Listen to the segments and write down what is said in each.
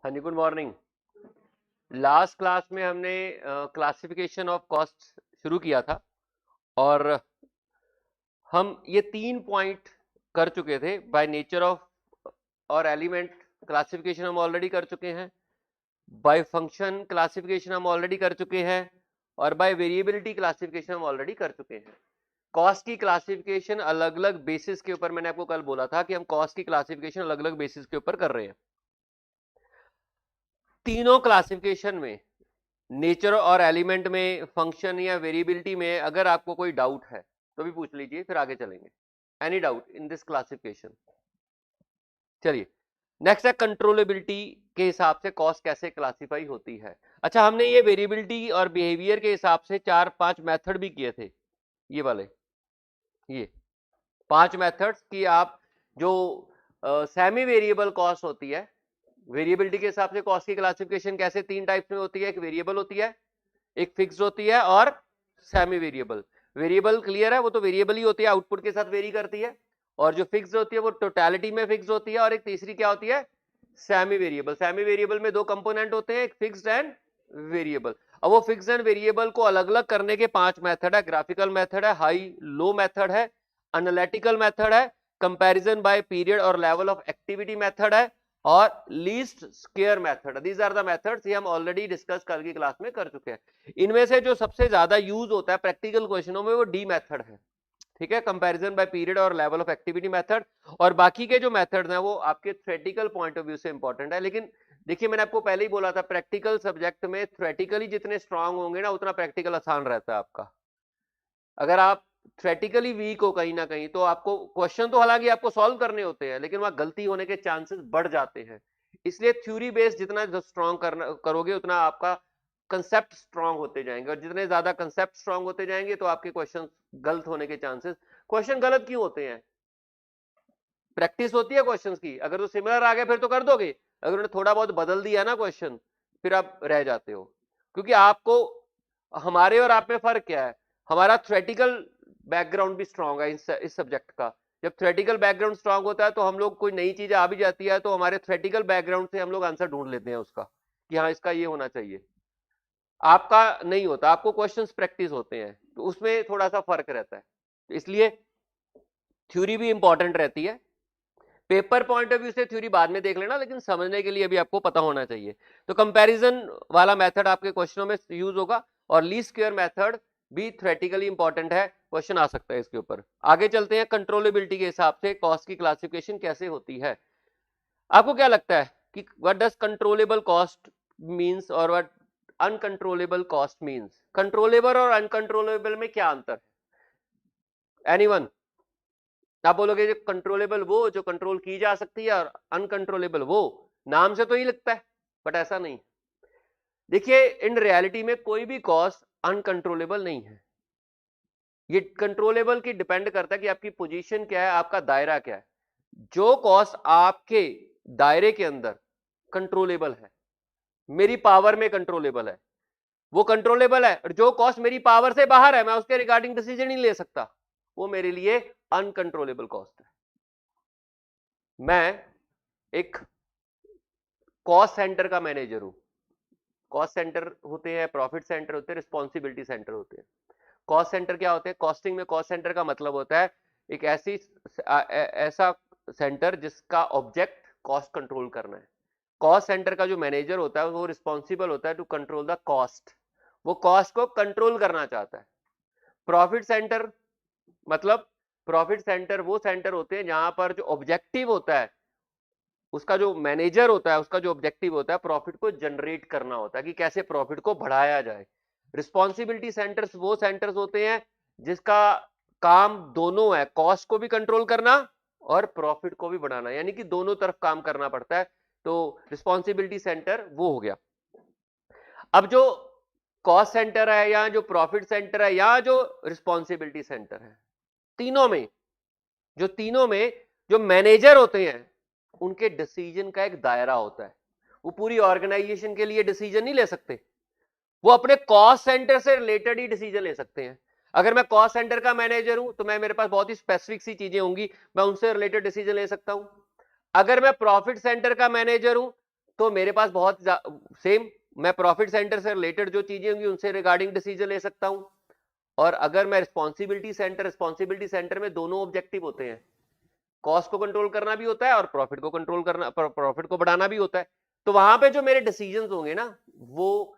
हाँ जी, good morning. Last class में हमने क्लासिफिकेशन ऑफ कॉस्ट शुरू किया था और हम ये 3 पॉइंट कर चुके थे। बाय नेचर ऑफ और एलिमेंट क्लासिफिकेशन हम ऑलरेडी कर चुके हैं, बाय फंक्शन क्लासिफिकेशन हम ऑलरेडी कर चुके हैं और बाय वेरिएबिलिटी क्लासिफिकेशन हम ऑलरेडी कर चुके हैं। कॉस्ट की क्लासिफिकेशन अलग अलग बेसिस के ऊपर, मैंने आपको कल बोला था कि हम कॉस्ट की क्लासिफिकेशन अलग अलग बेसिस के ऊपर कर रहे हैं। तीनों क्लासिफिकेशन में, नेचर और एलिमेंट में, फंक्शन या वेरिएबिलिटी में, अगर आपको कोई डाउट है तो भी पूछ लीजिए, फिर आगे चलेंगे। Any doubt in this classification? चलिए, नेक्स्ट है कंट्रोलेबिलिटी के हिसाब से कॉस्ट कैसे क्लासिफाई होती है। अच्छा, हमने ये वेरिएबिलिटी और बिहेवियर के हिसाब से 4-5 मेथड भी किए थे। ये वाले, ये 5 मेथड्स की आप जो सेमी वेरिएबल कॉस्ट होती है, वेरिएबिलिटी के हिसाब से कॉस्ट की क्लासिफिकेशन कैसे 3 टाइप्स में होती है। एक वेरिएबल होती है, एक फिक्स्ड होती है और सेमी वेरिएबल। वेरिएबल क्लियर है, वो तो वेरिएबल ही होती है, आउटपुट के साथ वेरी करती है। और जो फिक्स्ड होती है वो टोटलिटी में फिक्स्ड होती है। और एक तीसरी क्या होती है, सेमी वेरिएबल। सेमी वेरिएबल में 2 कंपोनेंट होते हैं, एक फिक्स्ड एंड वेरिएबल। अब वो फिक्स्ड एंड वेरिएबल को अलग अलग करने के 5 मेथड है। ग्राफिकल मेथड है, हाई लो मेथड है, एनालिटिकल मेथड है, कंपैरिजन बाय पीरियड और लेवल ऑफ एक्टिविटी मेथड है, और least square method. These are the methods, ये हम ऑलरेडी डिस्कस कल की क्लास में कर चुके हैं। इनमें से जो सबसे ज्यादा यूज होता है प्रैक्टिकल क्वेश्चनों में वो डी मेथड है, ठीक है, कंपैरिजन बाय पीरियड और लेवल ऑफ एक्टिविटी मेथड। और बाकी के जो मेथड्स हैं वो आपके थ्योरेटिकल पॉइंट ऑफ व्यू से इंपॉर्टेंट है। लेकिन देखिए, मैंने आपको पहले ही बोला था, प्रैक्टिकल सब्जेक्ट में थ्योरेटिकली जितने स्ट्रांग होंगे ना, उतना प्रैक्टिकल आसान रहता है आपका। अगर आप थ्योरेटिकली वीक हो कहीं ना कहीं, तो आपको क्वेश्चन तो हालांकि आपको सॉल्व करने होते हैं, लेकिन वहां गलती होने के चांसेस बढ़ जाते हैं। इसलिए थ्योरी बेस्ड जितना स्ट्रांग करोगे, उतना आपका कंसेप्ट स्ट्रांग होते जाएंगे, और जितने ज्यादा कंसेप्ट स्ट्रांग होते जाएंगे तो आपके क्वेश्चन गलत होने के चांसेस। क्वेश्चन गलत क्यों होते हैं? प्रैक्टिस होती है क्वेश्चंस की, अगर तो सिमिलर आ गया फिर तो कर दोगे, अगर उन्होंने थोड़ा बहुत बदल दिया ना क्वेश्चन, फिर आप रह जाते हो। क्योंकि आपको, हमारे और आप में फर्क क्या है, हमारा थ्योरेटिकल बैकग्राउंड भी स्ट्रांग है इस सब्जेक्ट का। जब थ्योरेटिकल बैकग्राउंड स्ट्रांग होता है तो हम लोग, कोई नई चीज आ भी जाती है तो हमारे थ्योरेटिकल बैकग्राउंड से हम लोग आंसर ढूंढ लेते हैं उसका, कि हाँ इसका ये होना चाहिए। आपका नहीं होता, आपको क्वेश्चंस प्रैक्टिस होते हैं, तो उसमें थोड़ा सा फर्क रहता है। तो इसलिए थ्योरी भी इंपॉर्टेंट रहती है। पेपर पॉइंट ऑफ व्यू से थ्योरी बाद में देख लेना, लेकिन समझने के लिए अभी आपको पता होना चाहिए। तो कंपैरिजन वाला मेथड आपके क्वेश्चनों में यूज होगा, और लीस्ट स्क्वायर मेथड भी थ्योरेटिकली इंपॉर्टेंट है, क्वेश्चन आ सकता है इसके ऊपर। आगे चलते हैं, कंट्रोलेबिलिटी के हिसाब से कॉस्ट की क्लासिफिकेशन कैसे होती है। आपको क्या लगता है कि what does controllable cost means और what uncontrollable cost means? Controllable और अनकंट्रोलेबल में क्या अंतर है? एनीवन? आप बोलोगे जो कंट्रोलेबल वो जो कंट्रोल की जा सकती है, और अनकंट्रोलेबल वो। नाम से तो ही लगता है, बट ऐसा नहीं। देखिए, इन रियलिटी में कोई भी कॉस्ट अनकंट्रोलेबल नहीं है। ये कंट्रोलेबल की डिपेंड करता है कि आपकी पोजीशन क्या है, आपका दायरा क्या है। जो कॉस्ट आपके दायरे के अंदर कंट्रोलेबल है, मेरी पावर में कंट्रोलेबल है, वो कंट्रोलेबल है। और जो कॉस्ट मेरी पावर से बाहर है, मैं उसके रिगार्डिंग डिसीजन नहीं ले सकता, वो मेरे लिए अनकंट्रोलेबल कॉस्ट है। मैं एक कॉस्ट सेंटर का मैनेजर हूं। कॉस्ट सेंटर होते हैं, प्रॉफिट सेंटर होते हैं, रिस्पॉन्सिबिलिटी सेंटर होते हैं। कॉस्ट सेंटर क्या होते हैं? कॉस्टिंग में कॉस्ट सेंटर का मतलब होता है एक ऐसा सेंटर जिसका ऑब्जेक्ट कॉस्ट कंट्रोल करना है। कॉस्ट सेंटर का जो मैनेजर होता है वो रिस्पॉन्सिबल होता है टू कंट्रोल द कॉस्ट, वो कॉस्ट को कंट्रोल करना चाहता है। प्रॉफिट सेंटर मतलब, प्रॉफिट सेंटर वो सेंटर होते हैं जहां पर जो ऑब्जेक्टिव होता है, उसका जो मैनेजर होता है, उसका जो ऑब्जेक्टिव होता है प्रॉफिट को जनरेट करना होता है, कि कैसे प्रॉफिट को बढ़ाया जाए। रिस्पॉन्सिबिलिटी सेंटर्स वो सेंटर्स होते हैं जिसका काम दोनों है, कॉस्ट को भी कंट्रोल करना और प्रॉफिट को भी बढ़ाना, यानी कि दोनों तरफ काम करना पड़ता है। तो रिस्पॉन्सिबिलिटी सेंटर वो हो गया। अब जो कॉस्ट सेंटर है, या जो प्रॉफिट सेंटर है, या जो रिस्पॉन्सिबिलिटी सेंटर है, तीनों में, तीनों में जो मैनेजर होते हैं, उनके डिसीजन का एक दायरा होता है। वो पूरी ऑर्गेनाइजेशन के लिए डिसीजन नहीं ले सकते, वो अपने कॉस्ट सेंटर से रिलेटेड ही डिसीजन ले सकते हैं। अगर मैं कॉस्ट सेंटर का मैनेजर हूं तो मैं, मेरे पास बहुत ही स्पेसिफिक सी चीजें होंगी, मैं उनसे रिलेटेड डिसीजन ले सकता हूं। अगर मैं प्रॉफिट सेंटर का मैनेजर हूं तो मेरे पास बहुत सेम, मैं प्रॉफिट सेंटर से रिलेटेड जो चीजें होंगी उनसे रिगार्डिंग डिसीजन ले सकता हूं। और अगर मैं रिस्पॉन्सिबिलिटी सेंटर में दोनों ऑब्जेक्टिव होते हैं, कॉस्ट को कंट्रोल करना भी होता है और प्रॉफिट को कंट्रोल करना, प्रॉफिट को बढ़ाना भी होता है। तो वहां पे जो मेरे डिसीजंस होंगे ना वो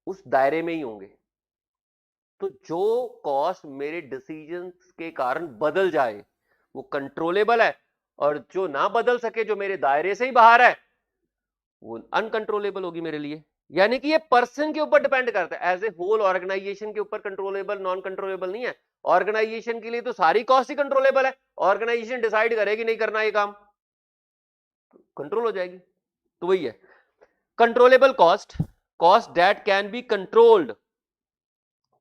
उस दायरे में ही होंगे। तो जो कॉस्ट मेरे डिसीजंस के कारण बदल जाए वो कंट्रोलेबल है, और जो ना बदल सके, जो मेरे दायरे से ही बाहर है, वो अनकंट्रोलेबल होगी मेरे लिए। यानी कि ये पर्सन के ऊपर डिपेंड करता है, एज ए होल ऑर्गेनाइजेशन के ऊपर कंट्रोलेबल नॉन कंट्रोलेबल नहीं है। ऑर्गेनाइजेशन के लिए तो सारी कॉस्ट ही कंट्रोलेबल है, ऑर्गेनाइजेशन डिसाइड करेगी नहीं करना ये काम, कंट्रोल हो जाएगी। तो वही है controllable cost, cost that can be controlled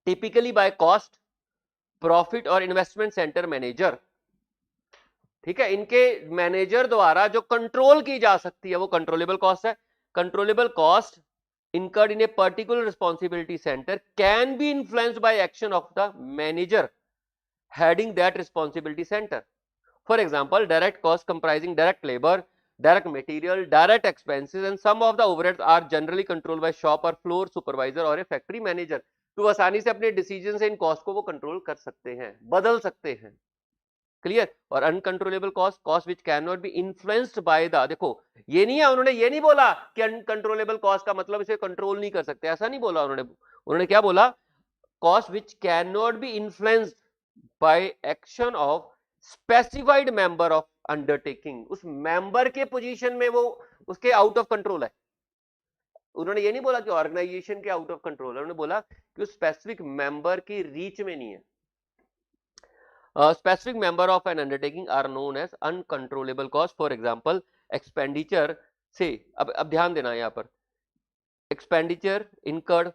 typically by cost, profit और इन्वेस्टमेंट सेंटर मैनेजर। ठीक है, इनके मैनेजर द्वारा जो कंट्रोल की जा सकती है वो कंट्रोलेबल कॉस्ट है। Controllable cost incurred in a particular responsibility center can be influenced by action of the manager heading that responsibility center. For example, direct costs comprising direct labor, direct material, direct expenses and some of the overheads are generally controlled by shop or floor supervisor or a factory manager. तो आसानी से अपने decision से in cost को वो control कर सकते हैं, बदल सकते हैं। क्लियर। और uncontrollable cost, cost which can not be influenced by the, देखो ये नहीं है, उन्होंने ये नहीं बोला कि अनकंट्रोलेबल कॉस्ट का मतलब इसे कंट्रोल नहीं कर सकते, ऐसा नहीं बोला उन्होंने क्या बोला, cost which can not be influenced by action of specified member of undertaking. उस मेंबर के पोजीशन में वो उसके आउट ऑफ कंट्रोल है। उन्होंने ये नहीं बोला कि ऑर्गेनाइजेशन के आउट ऑफ कंट्रोल है, उन्होंने बोला कि उस स्पेसिफिक मेंबर की रीच में नहीं है। Specific member of an undertaking are known as uncontrollable cost. For example, expenditure से, अब ध्यान देना यहाँ पर, expenditure incurred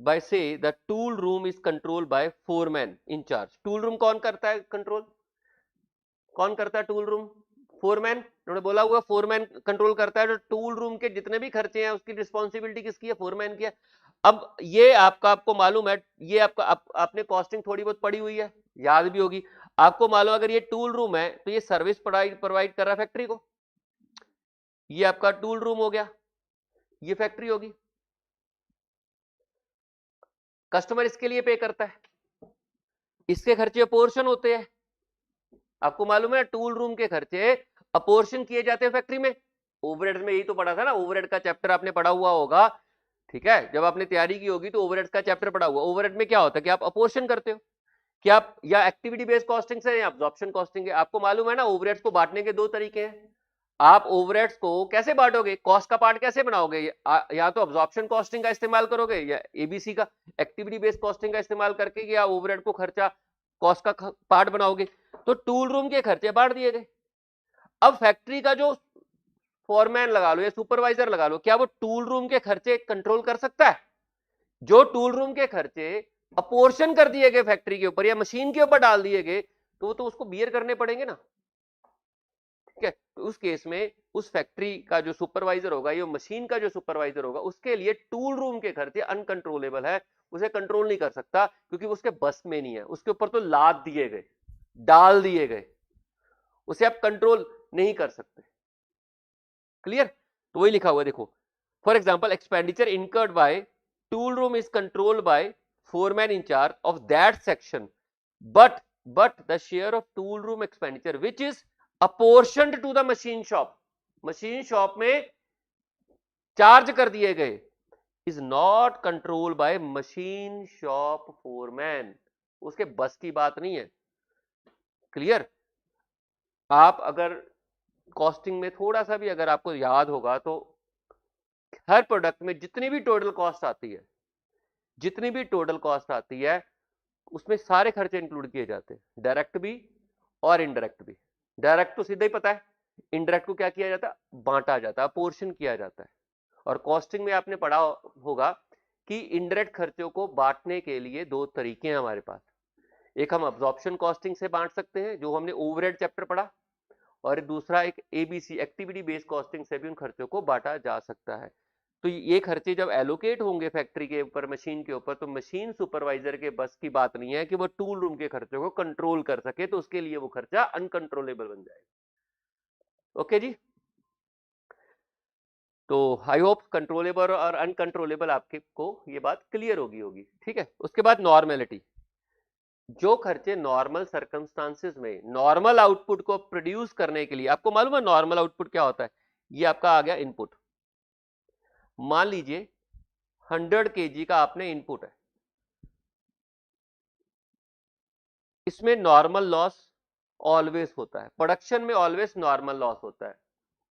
by say the tool room is controlled by foreman in charge. tool room कौन करता है कंट्रोल, कौन करता है टूल रूम, फोरमैन। उन्होंने बोला हुआ फोरमैन कंट्रोल करता है, तो टूल रूम के जितने भी खर्चे हैं उसकी रिस्पॉन्सिबिलिटी किसकी है, फोरमैन की है। अब ये आपको मालूम है, ये आपने कॉस्टिंग थोड़ी बहुत पढ़ी हुई है, याद भी होगी आपको, मालूम अगर ये टूल रूम है तो ये सर्विस प्रोवाइड कर रहा है फैक्ट्री को, ये आपका टूल रूम हो गया, ये फैक्ट्री होगी, कस्टमर इसके लिए पे करता है, इसके खर्चे पोर्शन होते हैं। आपको मालूम है टूल रूम के खर्चे अपोर्शन किए जाते हैं फैक्ट्री में। ओवरहेड में यही तो पढ़ा था ना, ओवरहेड का चैप्टर आपने पढ़ा हुआ होगा, ठीक है, जब आपने तैयारी की होगी तो ओवरहेड का चैप्टर पढ़ा हुआ। ओवरहेड में क्या होता है कि आप अपोर्शन करते हो, कि आप या एक्टिविटी बेस्ड कॉस्टिंग से या अब्जॉर्प्शन कॉस्टिंग है। आपको मालूम है ना ओवरहेड्स को बांटने के दो तरीके हैं। आप ओवरहेड्स को कैसे बांटोगे, कॉस्ट का पार्ट कैसे बनाओगे, या तो अब्जॉर्प्शन कॉस्टिंग का इस्तेमाल करोगे या एबीसी का एक्टिविटी बेस्ड कॉस्टिंग का इस्तेमाल करके, या ओवरहेड को खर्चा कॉस्ट का पार्ट बनाओगे। तो टूल रूम के खर्चे बांट दिए गए। अब फैक्ट्री का जो फॉरमैन लगा लो या सुपरवाइजर लगा लो, क्या वो टूल रूम के खर्चे कंट्रोल कर सकता है? जो टूल रूम के खर्चे अपोर्शन कर दिए गए फैक्ट्री के ऊपर या मशीन के ऊपर डाल दिए गए, तो वो तो उसको बियर करने पड़ेंगे ना, ठीक है। तो उस केस में उस फैक्ट्री का जो सुपरवाइजर होगा या मशीन का जो सुपरवाइजर होगा, उसके लिए टूल रूम के खर्चे अनकंट्रोलेबल है, उसे कंट्रोल नहीं कर सकता, क्योंकि उसके बस में नहीं है, उसके ऊपर तो लाद दिए गए, डाल दिए गए, उसे आप कंट्रोल नहीं कर सकते। क्लियर। तो वही लिखा हुआ देखो, for example expenditure incurred by tool room is controlled by foreman in charge of that section, but the share of tool room expenditure which is apportioned to the machine shop में charge कर दिए गए is not controlled by machine shop foreman, उसके बस की बात नहीं है। क्लियर। आप अगर कॉस्टिंग में थोड़ा सा भी अगर आपको याद होगा तो हर प्रोडक्ट में जितनी भी टोटल कॉस्ट आती है, जितनी भी टोटल कॉस्ट आती है उसमें सारे खर्चे इंक्लूड किए जाते हैं, डायरेक्ट भी और इनडायरेक्ट भी। डायरेक्ट तो सीधा ही पता है, इनडायरेक्ट को क्या किया जाता है, बांटा जाता है, पोर्शन किया जाता है। और कॉस्टिंग में आपने पढ़ा होगा कि इनडायरेक्ट खर्चों को बांटने के लिए दो तरीके हैं हमारे पास। एक हम अब्जॉर्प्शन कॉस्टिंग से बांट सकते हैं, जो हमने ओवरहेड चैप्टर पढ़ा, और दूसरा एक एबीसी एक्टिविटी बेस्ड कॉस्टिंग से भी उन खर्चों को बांटा जा सकता है। तो ये खर्चे जब एलोकेट होंगे फैक्ट्री के ऊपर, मशीन के ऊपर, तो मशीन सुपरवाइजर के बस की बात नहीं है कि वो टूल रूम के खर्चों को कंट्रोल कर सके, तो उसके लिए वो खर्चा अनकंट्रोलेबल बन जाएगा। ओके जी। तो आई होप कंट्रोलेबल और अनकंट्रोलेबल आपके को ये बात क्लियर होगी, ठीक है। उसके बाद नॉर्मेलिटी, जो खर्चे नॉर्मल सर्कमस्टांसेस में नॉर्मल आउटपुट को प्रोड्यूस करने के लिए, आपको मालूम है नॉर्मल आउटपुट क्या होता है, ये आपका आ गया इनपुट। मान लीजिए 100 kg का आपने इनपुट है, इसमें नॉर्मल लॉस ऑलवेज होता है, प्रोडक्शन में ऑलवेज नॉर्मल लॉस होता है।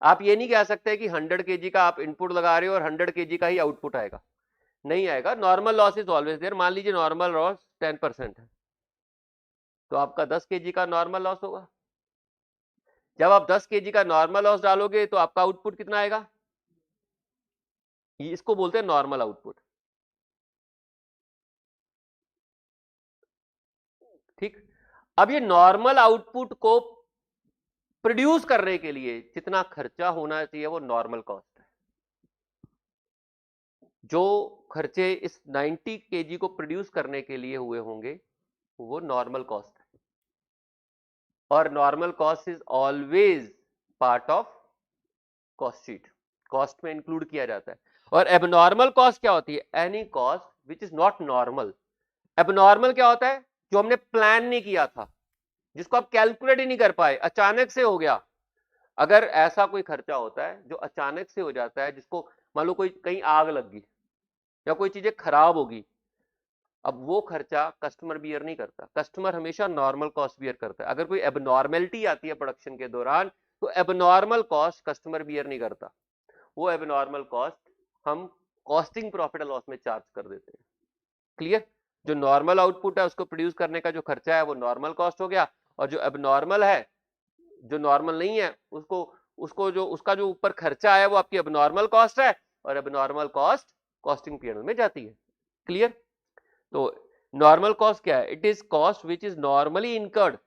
आप ये नहीं कह सकते कि 100 kg का आप इनपुट लगा रहे हो और 100 kg का ही आउटपुट आएगा, नहीं आएगा। Normal loss is always there. मान लीजिए नॉर्मल लॉस 10% है, तो आपका 10 kg का नॉर्मल लॉस होगा। जब आप 10 kg का नॉर्मल लॉस डालोगे तो आपका आउटपुट कितना आएगा, इसको बोलते हैं नॉर्मल आउटपुट, ठीक। अब ये नॉर्मल आउटपुट को प्रोड्यूस करने के लिए जितना खर्चा होना चाहिए वो नॉर्मल कॉस्ट है। जो खर्चे इस 90 kg को प्रोड्यूस करने के लिए हुए होंगे वो नॉर्मल कॉस्ट है, और normal cost is always part of cost sheet, cost में इंक्लूड किया जाता है। और एबनॉर्मल कॉस्ट क्या होती है, any cost which is not normal. Abnormal क्या होता है, जो हमने प्लान नहीं किया था, जिसको आप कैलकुलेट ही नहीं कर पाए, अचानक से हो गया। अगर ऐसा कोई खर्चा होता है जो अचानक से हो जाता है, जिसको मान लो कोई कहीं आग लग गई या कोई चीजें खराब होगी, अब वो खर्चा कस्टमर बियर नहीं करता, कस्टमर हमेशा नॉर्मल कॉस्ट बियर करता है। अगर कोई एबनॉर्मेलिटी आती है प्रोडक्शन के दौरान तो एबनॉर्मल कॉस्ट कस्टमर बियर नहीं करता, वो एबनॉर्मल कॉस्ट हम कॉस्टिंग प्रॉफिट एंड लॉस में चार्ज कर देते हैं। क्लियर? जो नॉर्मल आउटपुट है उसको प्रोड्यूस करने का जो खर्चा है वो नॉर्मल कॉस्ट हो गया, और जो एबनॉर्मल है, जो नॉर्मल नहीं है, उसको जो उसका जो ऊपर खर्चा है वो आपकी एबनॉर्मल कॉस्ट है, और एबनॉर्मल कॉस्ट कॉस्टिंग पीरियड में जाती है। क्लियर? तो नॉर्मल कॉस्ट क्या है, it is cost which is normally incurred,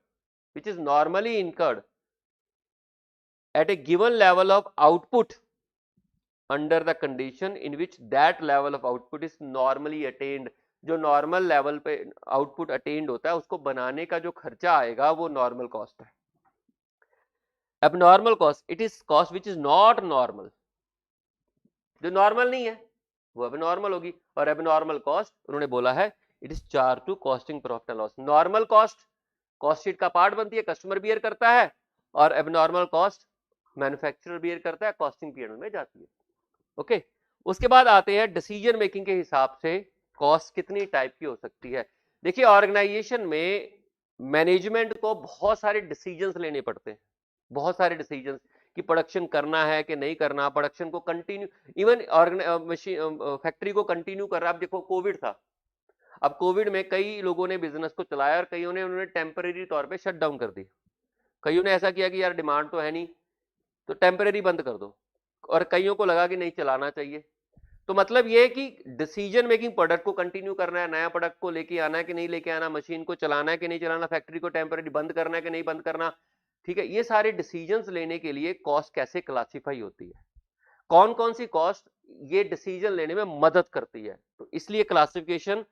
at a given level of output under the condition in which that level of output is normally attained। जो normal level पे output attend होता है उसको बनाने का जो खर्चा आएगा वो नॉर्मल कॉस्ट है। Abnormal cost, it is cost which is not normal, जो नॉर्मल नहीं है वो एबनॉर्मल होगी। और एबनॉर्मल कॉस्ट उन्होंने बोला है it is charge to costing profit and loss. Normal cost cost sheet का पार्ट बनती है, कस्टमर बियर करता है, और एबनॉर्मल कॉस्ट मैन्युफैक्चरर बियर करता है, कॉस्टिंग पीरियड में जाती है। ओके, उसके बाद आते हैं डिसीजन मेकिंग के हिसाब से कॉस्ट कितनी टाइप की हो सकती है। देखिए ऑर्गेनाइजेशन में मैनेजमेंट को बहुत सारे डिसीजंस लेने पड़ते हैं, बहुत सारे डिसीजंस कि प्रोडक्शन करना है कि नहीं करना, प्रोडक्शन को कंटिन्यू, इवन फैक्ट्री को कंटिन्यू कर रहा है। अब देखो कोविड था, अब कोविड में कई लोगों ने बिजनेस को चलाया और कईयों ने उन्होंने टेम्परेरी तौर पे शट डाउन कर दी। कईयों ने ऐसा किया कि यार डिमांड तो है नहीं तो टेम्परेरी बंद कर दो, और कईयों को लगा कि नहीं चलाना चाहिए। तो मतलब ये कि डिसीजन मेकिंग, प्रोडक्ट को कंटिन्यू करना है, नया प्रोडक्ट को लेके आना है कि नहीं लेके आना, मशीन को चलाना है कि नहीं चलाना, फैक्ट्री को टेम्परेरी बंद करना है कि नहीं बंद करना, ठीक है। ये सारे डिसीजंस लेने के लिए कॉस्ट कैसे क्लासिफाई होती है, कौन कौन सी कॉस्ट ये डिसीजन लेने में मदद करती है, तो इसलिए classification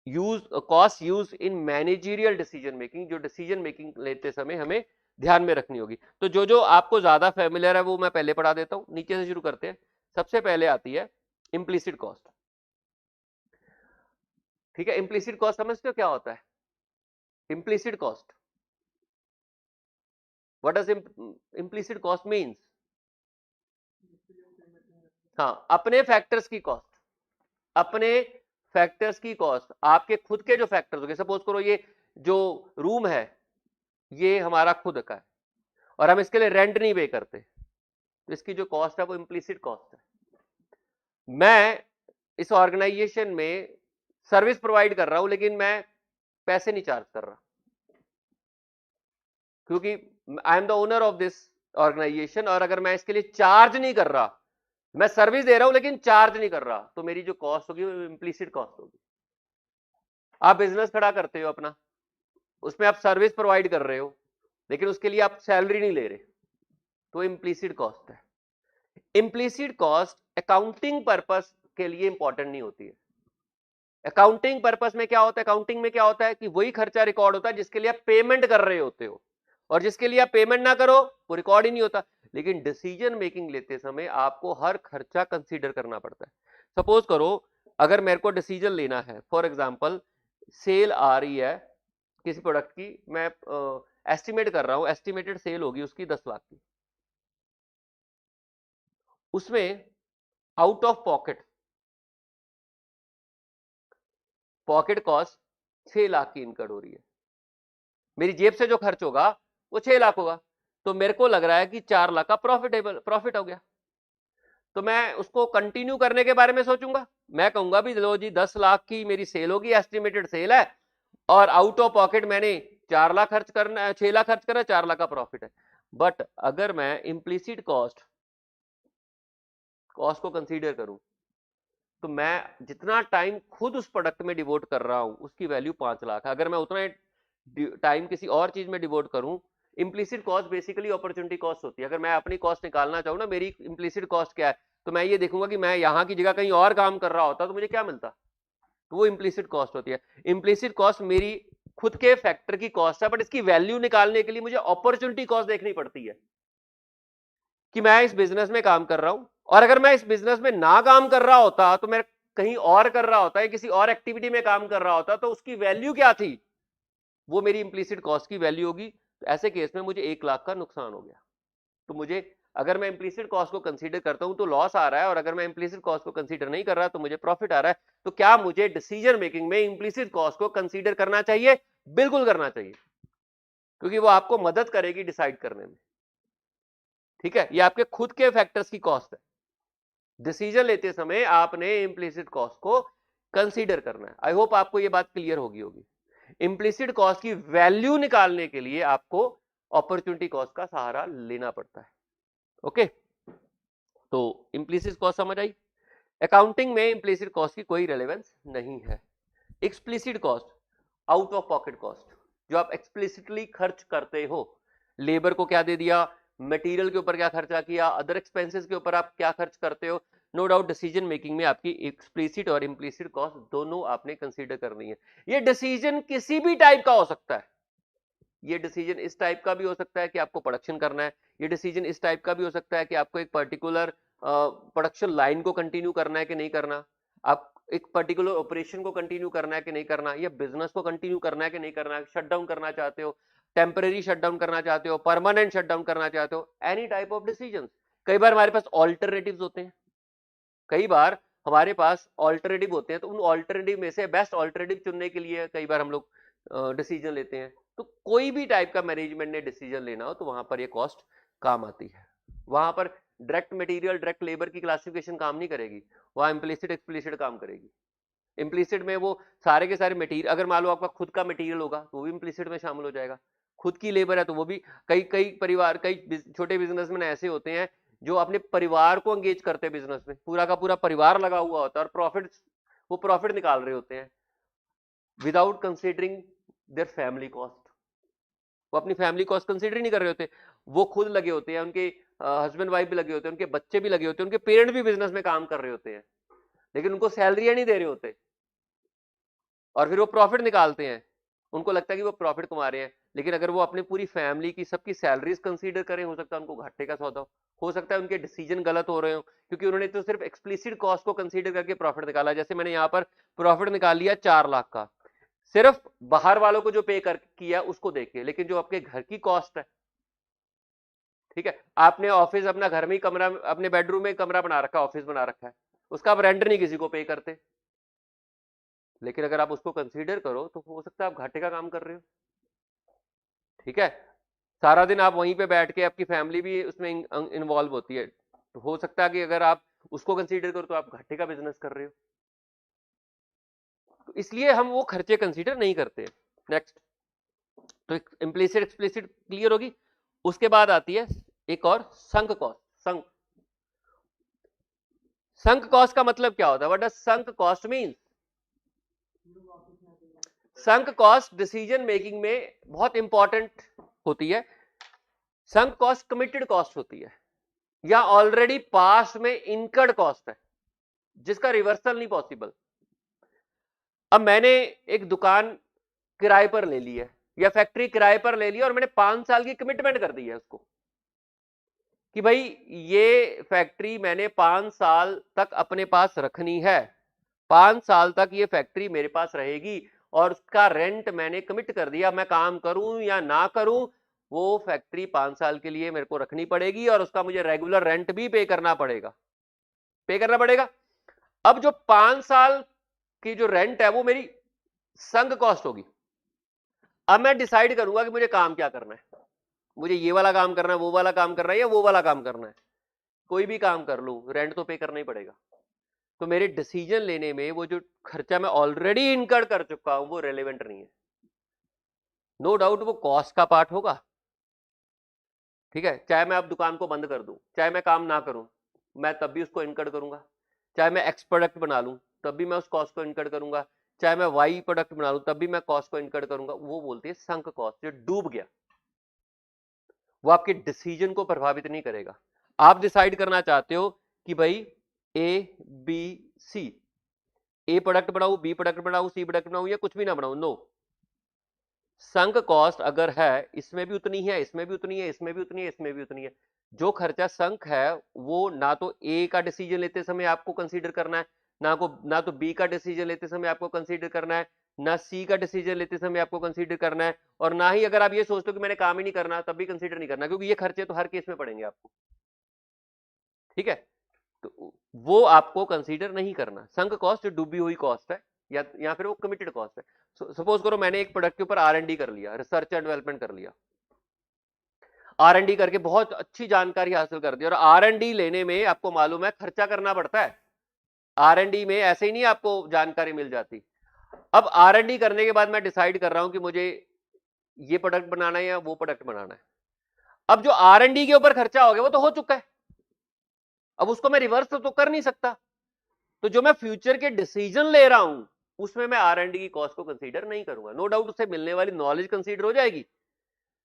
cost use in managerial decision making, जो डिसीजन मेकिंग लेते समय हमें ध्यान में रखनी होगी। तो जो जो आपको ज्यादा फेमिलियर है वो मैं पहले पढ़ा देता हूं, नीचे से शुरू करते हैं। सबसे पहले आती है इम्प्लिसिट कॉस्ट, ठीक है। इम्प्लिसिट कॉस्ट समझते हो क्या होता है? Implicit cost, what does implicit cost means? हाँ, अपने फैक्टर्स की कॉस्ट, अपने फैक्टर्स की कॉस्ट, आपके खुद के जो फैक्टर्स हो गए, सपोज करो ये जो रूम है ये हमारा खुद का है और हम इसके लिए रेंट नहीं पे करते, तो इसकी जो कॉस्ट है वो इम्प्लिसिट कॉस्ट है। मैं इस ऑर्गेनाइजेशन में सर्विस प्रोवाइड कर रहा हूं लेकिन मैं पैसे नहीं चार्ज कर रहा, क्योंकि I am the owner of this organisation, और अगर मैं इसके लिए चार्ज नहीं कर रहा, मैं सर्विस दे रहा हूं लेकिन चार्ज नहीं कर रहा, तो मेरी जो कॉस्ट होगी वो इम्प्लिसिट कॉस्ट होगी। आप बिजनेस खड़ा करते हो अपना, उसमें आप सर्विस प्रोवाइड कर रहे हो लेकिन उसके लिए आप सैलरी नहीं ले रहे, तो इम्प्लिसिट कॉस्ट है। इम्प्लिसिट कॉस्ट अकाउंटिंग पर्पस के लिए इंपॉर्टेंट नहीं होती है। अकाउंटिंग पर्पस में क्या होता है, अकाउंटिंग में क्या होता है कि वही खर्चा रिकॉर्ड होता है जिसके लिए आप पेमेंट कर रहे होते हो, और जिसके लिए आप पेमेंट ना करो वो रिकॉर्ड ही नहीं होता। लेकिन डिसीजन मेकिंग लेते समय आपको हर खर्चा कंसीडर करना पड़ता है। सपोज करो अगर मेरे को डिसीजन लेना है, फॉर एग्जांपल सेल आ रही है किसी प्रोडक्ट की, मैं एस्टिमेट कर रहा हूं, एस्टिमेटेड सेल होगी उसकी 10 लाख की, उसमें out of pocket cost 6 lakh की इनकर्ड हो रही है, मेरी जेब से जो खर्च होगा वो 6 लाख होगा, तो मेरे को लग रहा है कि 4 लाख का प्रॉफिट हो गया, तो मैं उसको कंटिन्यू करने के बारे में सोचूंगा। मैं कहूंगा भी लो जी 10 लाख की मेरी सेल होगी, एस्टिमेटेड सेल है, और आउट ऑफ पॉकेट मैंने 4 लाख खर्च करना है, 6 लाख खर्च करना है, 4 लाख का प्रॉफिट है। बट अगर मैं इम्प्लीसिट कॉस्ट को कंसीडर करूं, तो मैं जितना टाइम खुद उस प्रोडक्ट में डिवोट कर रहा हूं उसकी वैल्यू 5 लाख है। अगर मैं उतना टाइम किसी और चीज में डिवोट करूं, implicit cost basically opportunity cost होती है। अगर मैं अपनी कॉस्ट निकालना चाहूं ना, मेरी इम्प्लीसिट कॉस्ट क्या है, तो मैं ये देखूंगा कि मैं यहां की जगह कहीं और काम कर रहा होता तो मुझे क्या मिलता, तो वो इम्प्लीसिट कॉस्ट होती है। इम्प्लीसिट कॉस्ट मेरी खुद के फैक्टर की कॉस्ट है, बट इसकी वैल्यू निकालने के लिए मुझे अपॉर्चुनिटी कॉस्ट देखनी पड़ती है कि मैं इस बिजनेस में काम कर रहा हूं, और अगर मैं इस बिजनेस में ना काम कर रहा होता, तो मैं कहीं और कर रहा होता है, किसी और एक्टिविटी में काम कर रहा होता, तो उसकी वैल्यू क्या थी, वो मेरी इंप्लीसिट कॉस्ट की वैल्यू होगी। तो ऐसे केस में मुझे 1 लाख का नुकसान हो गया। तो मुझे, अगर मैं इंप्लीसिट कॉस्ट को कंसीडर करता हूं तो लॉस आ रहा है, और अगर मैं इंप्लीसिट कॉस्ट को कंसीडर नहीं कर रहा तो मुझे प्रॉफिट आ रहा है। तो क्या मुझे डिसीजन मेकिंग में इंप्लीसिट कॉस्ट को कंसीडर करना चाहिए? बिल्कुल करना चाहिए, क्योंकि वो आपको मदद करेगी डिसाइड करने में। ठीक है, ये आपके खुद के फैक्टर्स की कॉस्ट है। डिसीजन लेते समय आपने इंप्लीसिट कॉस्ट को कंसीडर करना है। आई होप आपको ये बात क्लियर होगी। इंप्लीसिट कॉस्ट की वैल्यू निकालने के लिए आपको अपॉर्चुनिटी कॉस्ट का सहारा लेना पड़ता है। ओके, तो इंप्लीसिट कॉस्ट समझ आई। अकाउंटिंग में इंप्लीसिट कॉस्ट की कोई रेलेवेंस नहीं है। Explicit cost, out of pocket cost, जो आप एक्सप्लिसिटली खर्च करते हो, लेबर को क्या दे दिया, मटेरियल के ऊपर क्या खर्चा किया, अदर एक्सपेंसेस के ऊपर आप क्या खर्च करते हो, नो डाउट डिसीजन मेकिंग में आपकी एक्सप्लिसिट और इंप्लिसिट कॉस्ट दोनों आपने कंसीडर करनी है। ये डिसीजन किसी भी टाइप का हो सकता है। ये डिसीजन इस टाइप का भी हो सकता है कि आपको प्रोडक्शन करना है, ये डिसीजन इस टाइप का भी हो सकता है कि आपको एक पर्टिकुलर प्रोडक्शन लाइन को कंटिन्यू करना है कि नहीं करना, आप एक पर्टिकुलर ऑपरेशन को कंटिन्यू करना है कि नहीं करना, या बिजनेस को कंटिन्यू करना है कि नहीं करना, शट डाउन करना चाहते हो, टेम्परेरी शट डाउन करना चाहते हो, परमानेंट शट डाउन करना चाहते हो, एनी टाइप ऑफ डिसीजन। कई बार हमारे पास ऑल्टरनेटिव्स होते हैं, कई बार हमारे पास ऑल्टरनेटिव होते हैं, तो उन ऑल्टरनेटिव में से बेस्ट ऑल्टरनेटिव चुनने के लिए कई बार हम लोग डिसीजन लेते हैं। तो कोई भी टाइप का मैनेजमेंट ने डिसीजन लेना हो तो वहां पर ये कॉस्ट काम आती है। वहां पर डायरेक्ट मटेरियल, डायरेक्ट लेबर की क्लासिफिकेशन काम नहीं करेगी, वहां इम्प्लिसिट एक्सप्लिसिट काम करेगी। इम्प्लिसिट में वो सारे के सारे मटेरियल, अगर मान लो आपका खुद का मटेरियल होगा तो वो भी इम्प्लिसिट में शामिल हो जाएगा, खुद की लेबर है तो वो भी। कई कई परिवार, कई छोटे बिजनेसमैन ऐसे होते हैं जो अपने परिवार को एंगेज करते हैं बिजनेस में, पूरा का पूरा परिवार लगा हुआ होता है और वो प्रॉफिट निकाल रहे होते हैं without considering their family cost. वो अपनी फैमिली कॉस्ट कंसिडर ही नहीं कर रहे होते, वो खुद लगे होते हैं, उनके हस्बैंड वाइफ भी लगे होते हैं, उनके बच्चे भी लगे होते हैं, उनके पेरेंट भी बिजनेस में काम कर रहे होते हैं, लेकिन उनको सैलरियां नहीं दे रहे होते, और फिर वो प्रॉफिट निकालते हैं, उनको लगता है कि वो प्रॉफिट कमा रहे हैं, लेकिन अगर वो अपनी पूरी फैमिली की सबकी सैलरीज कंसीडर करें, हो सकता है उनको घाटे का सौदा हो सकता है उनके डिसीजन गलत हो रहे हो, क्योंकि उन्होंने तो सिर्फ एक्सप्लिसिट कॉस्ट को कंसीडर करके प्रॉफिट निकाला। जैसे मैंने यहाँ पर प्रॉफिट निकाल लिया 4 लाख का, सिर्फ बाहर वालों को जो पे कर किया उसको देखिए, लेकिन जो आपके घर की कॉस्ट है, ठीक है, आपने ऑफिस अपना घर में ही कमरा, अपने बेडरूम में कमरा बना रखा है, ऑफिस बना रखा है, उसका आप रेंट नहीं किसी को पे करते, लेकिन अगर आप उसको कंसीडर करो तो हो सकता है आप घाटे का काम कर रहे हो। ठीक है, सारा दिन आप वहीं पे बैठ के, आपकी फैमिली भी उसमें इन्वॉल्व होती है, तो हो सकता है कि अगर आप उसको कंसीडर करो तो आप घाटे का बिजनेस कर रहे हो, तो इसलिए हम वो खर्चे कंसीडर नहीं करते। नेक्स्ट, तो इम्प्लिसिट एक्सप्लिसिट क्लियर होगी। उसके बाद आती है एक और, संक कॉस्ट। संक कॉस्ट का मतलब क्या होता है? What does sunk cost mean? Sunk cost decision making में बहुत इंपॉर्टेंट होती है। संक कॉस्ट कमिटेड कॉस्ट होती है, या ऑलरेडी पास्ट में इनकर्ड कॉस्ट है जिसका रिवर्सल नहीं पॉसिबल। अब मैंने एक दुकान किराए पर ले ली है, या फैक्ट्री किराए पर ले ली है, और मैंने 5 साल की कमिटमेंट कर दी है उसको, कि भाई ये फैक्ट्री मैंने 5 साल तक अपने पास रखनी है, 5 साल तक ये फैक्ट्री मेरे पास रहेगी और उसका रेंट मैंने कमिट कर दिया, मैं काम करूं या ना करूं वो फैक्ट्री 5 साल के लिए मेरे को रखनी पड़ेगी और उसका मुझे रेगुलर रेंट भी पे करना पड़ेगा, अब जो 5 साल की जो रेंट है वो मेरी संक कॉस्ट होगी। अब मैं डिसाइड करूंगा कि मुझे काम क्या करना है, मुझे ये वाला काम करना है, वो वाला काम करना है या वो वाला काम करना है, कोई भी काम कर लूं रेंट तो पे करना ही पड़ेगा। तो मेरे डिसीजन लेने में वो जो खर्चा मैं ऑलरेडी इनकर कर चुका हूं वो रेलेवेंट नहीं है। नो डाउट वो कॉस्ट का पार्ट होगा, ठीक है, चाहे मैं अब दुकान को बंद कर दूं, चाहे मैं काम ना करूं, मैं तब भी उसको इनकर करूंगा, चाहे मैं एक्स प्रोडक्ट बना लूं तब भी मैं उस कॉस्ट को इनकर करूंगा, चाहे मैं वाई प्रोडक्ट बना लूं तब भी मैं कॉस्ट को इनकर करूंगा। वो बोलते हैं संक कॉस्ट, जो डूब गया, वो आपके डिसीजन को प्रभावित नहीं करेगा। आप डिसाइड करना चाहते हो कि भाई A B C, A product बनाऊं, बी प्रोडक्ट बनाऊं, सी प्रोडक्ट बनाऊं या कुछ भी ना बनाऊं, नो, संक कॉस्ट अगर है इसमें भी उतनी है, इसमें भी उतनी है, इसमें भी उतनी है, इसमें भी उतनी है। जो खर्चा संक है वो ना तो ए का डिसीजन लेते समय आपको कंसीडर करना है, ना तो बी का डिसीजन लेते समय आपको कंसीडर करना है, ना सी का डिसीजन लेते समय आपको कंसीडर करना है, और ना ही अगर आप ये सोचते हो कि मैंने काम ही नहीं करना तब भी कंसीडर नहीं करना, क्योंकि ये खर्चे तो हर केस में पड़ेंगे आपको, ठीक है। तो वो आपको कंसीडर नहीं करना। संक कॉस्ट जो डूबी हुई कॉस्ट है या फिर वो कमिटेड कॉस्ट है। सपोज करो मैंने एक प्रोडक्ट के ऊपर R&D कर लिया, रिसर्च एंड डेवलपमेंट कर लिया, R&D करके बहुत अच्छी जानकारी हासिल कर दी, और R&D लेने में आपको मालूम है खर्चा करना पड़ता है, R&D में ऐसे ही नहीं आपको जानकारी मिल जाती। अब R&D करने के बाद मैं डिसाइड कर रहा हूं कि मुझे ये प्रोडक्ट बनाना है या वो प्रोडक्ट बनाना है। अब जो R&D के ऊपर खर्चा हो गया वो तो हो चुका है, अब उसको मैं रिवर्स तो कर नहीं सकता। तो जो मैं फ्यूचर के डिसीजन ले रहा हूं उसमें मैं R&D की कॉस्ट को कंसीडर नहीं करूंगा। नो डाउट उससे मिलने वाली नॉलेज कंसीडर हो जाएगी,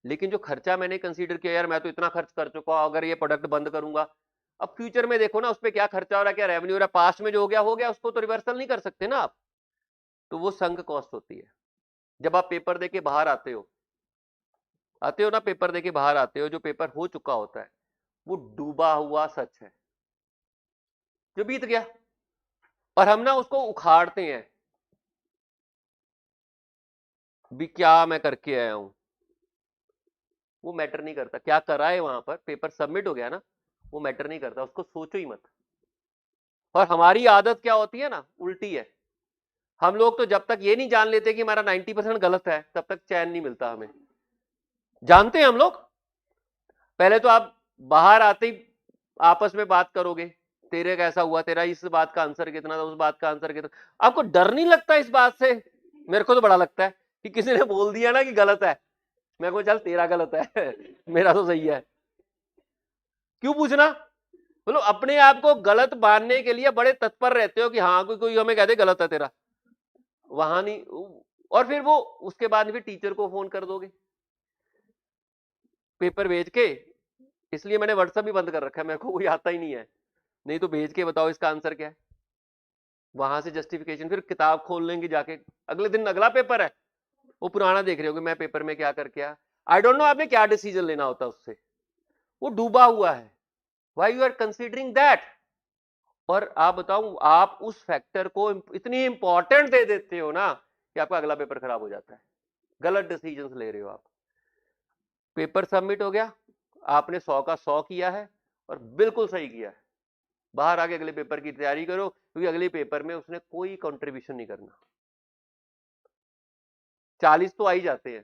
लेकिन जो खर्चा मैंने कंसीडर किया, यार मैं तो इतना खर्च कर चुका हूं, अगर ये प्रोडक्ट बंद करूंगा, अब फ्यूचर में देखो ना उस पर क्या खर्चा हो रहा है, क्या रेवेन्यू हो रहा है, पास्ट में जो हो गया उसको तो रिवर्सल नहीं कर सकते ना आप, तो वो संक कॉस्ट होती है। जब आप पेपर देके बाहर आते हो ना, पेपर देके बाहर आते हो, जो पेपर हो चुका होता है वो डूबा हुआ सच है जो बीत गया, और हम ना उसको उखाड़ते हैं भी क्या मैं करके आया हूं, वो मैटर नहीं करता क्या करा है, वहां पर पेपर सबमिट हो गया ना, वो मैटर नहीं करता, उसको सोचो ही मत। और हमारी आदत क्या होती है ना, उल्टी है। हम लोग तो जब तक ये नहीं जान लेते कि हमारा 90% गलत है तब तक चैन नहीं मिलता हमें। जानते हैं हम लोग, पहले तो आप बाहर आते ही आपस में बात करोगे, तेरे कैसा हुआ, तेरा इस बात का आंसर कितना था, उस बात का आंसर कितना, आपको डर नहीं लगता इस बात से? मेरे को तो बड़ा लगता है कि किसी ने बोल दिया ना कि गलत है, मैं को चल तेरा गलत है मेरा तो सही है, क्यों पूछना? मतलब अपने आप को गलत मानने के लिए बड़े तत्पर रहते हो कि हाँ कोई हमें कहते गलत है तेरा, वहां नहीं, और फिर वो उसके बाद फिर टीचर को फोन कर दोगे पेपर भेज के। इसलिए मैंने व्हाट्सएप भी बंद कर रखा है, मेरे को कोई आता ही नहीं है, नहीं तो भेज के बताओ इसका आंसर क्या है, वहां से जस्टिफिकेशन, फिर किताब खोल लेंगे जाके, अगले दिन अगला पेपर है, वो पुराना देख रहे हो कि मैं पेपर में क्या करके आया। आई डोंट नो आपने क्या डिसीजन लेना होता उससे, वो डूबा हुआ है, why you are considering that. और आप बताऊं, आप उस फैक्टर को इतनी इंपॉर्टेंट दे देते हो ना कि आपका अगला पेपर खराब हो जाता है, गलत डिसीजन ले रहे हो आप। पेपर सबमिट हो गया, आपने 100 का 100 किया है और बिल्कुल सही किया है, बाहर आके अगले पेपर की तैयारी करो, क्योंकि अगले पेपर में उसने कोई कंट्रीब्यूशन नहीं करना। 40 तो आ ही जाते हैं,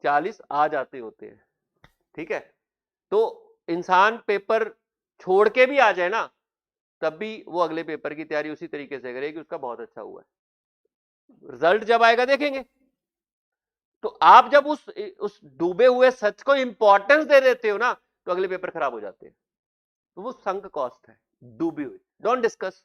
40 आ जाते होते हैं, ठीक है। तो इंसान पेपर छोड़ के भी आ जाए ना तब भी वो अगले पेपर की तैयारी उसी तरीके से करे कि उसका बहुत अच्छा हुआ है, रिजल्ट जब आएगा देखेंगे। तो आप जब उस डूबे हुए सच को इंपॉर्टेंस दे देते हो ना तो अगले पेपर खराब हो जाते हैं, तो वो संक कॉस्ट है, डूबी हुई। डोंट डिस्कस,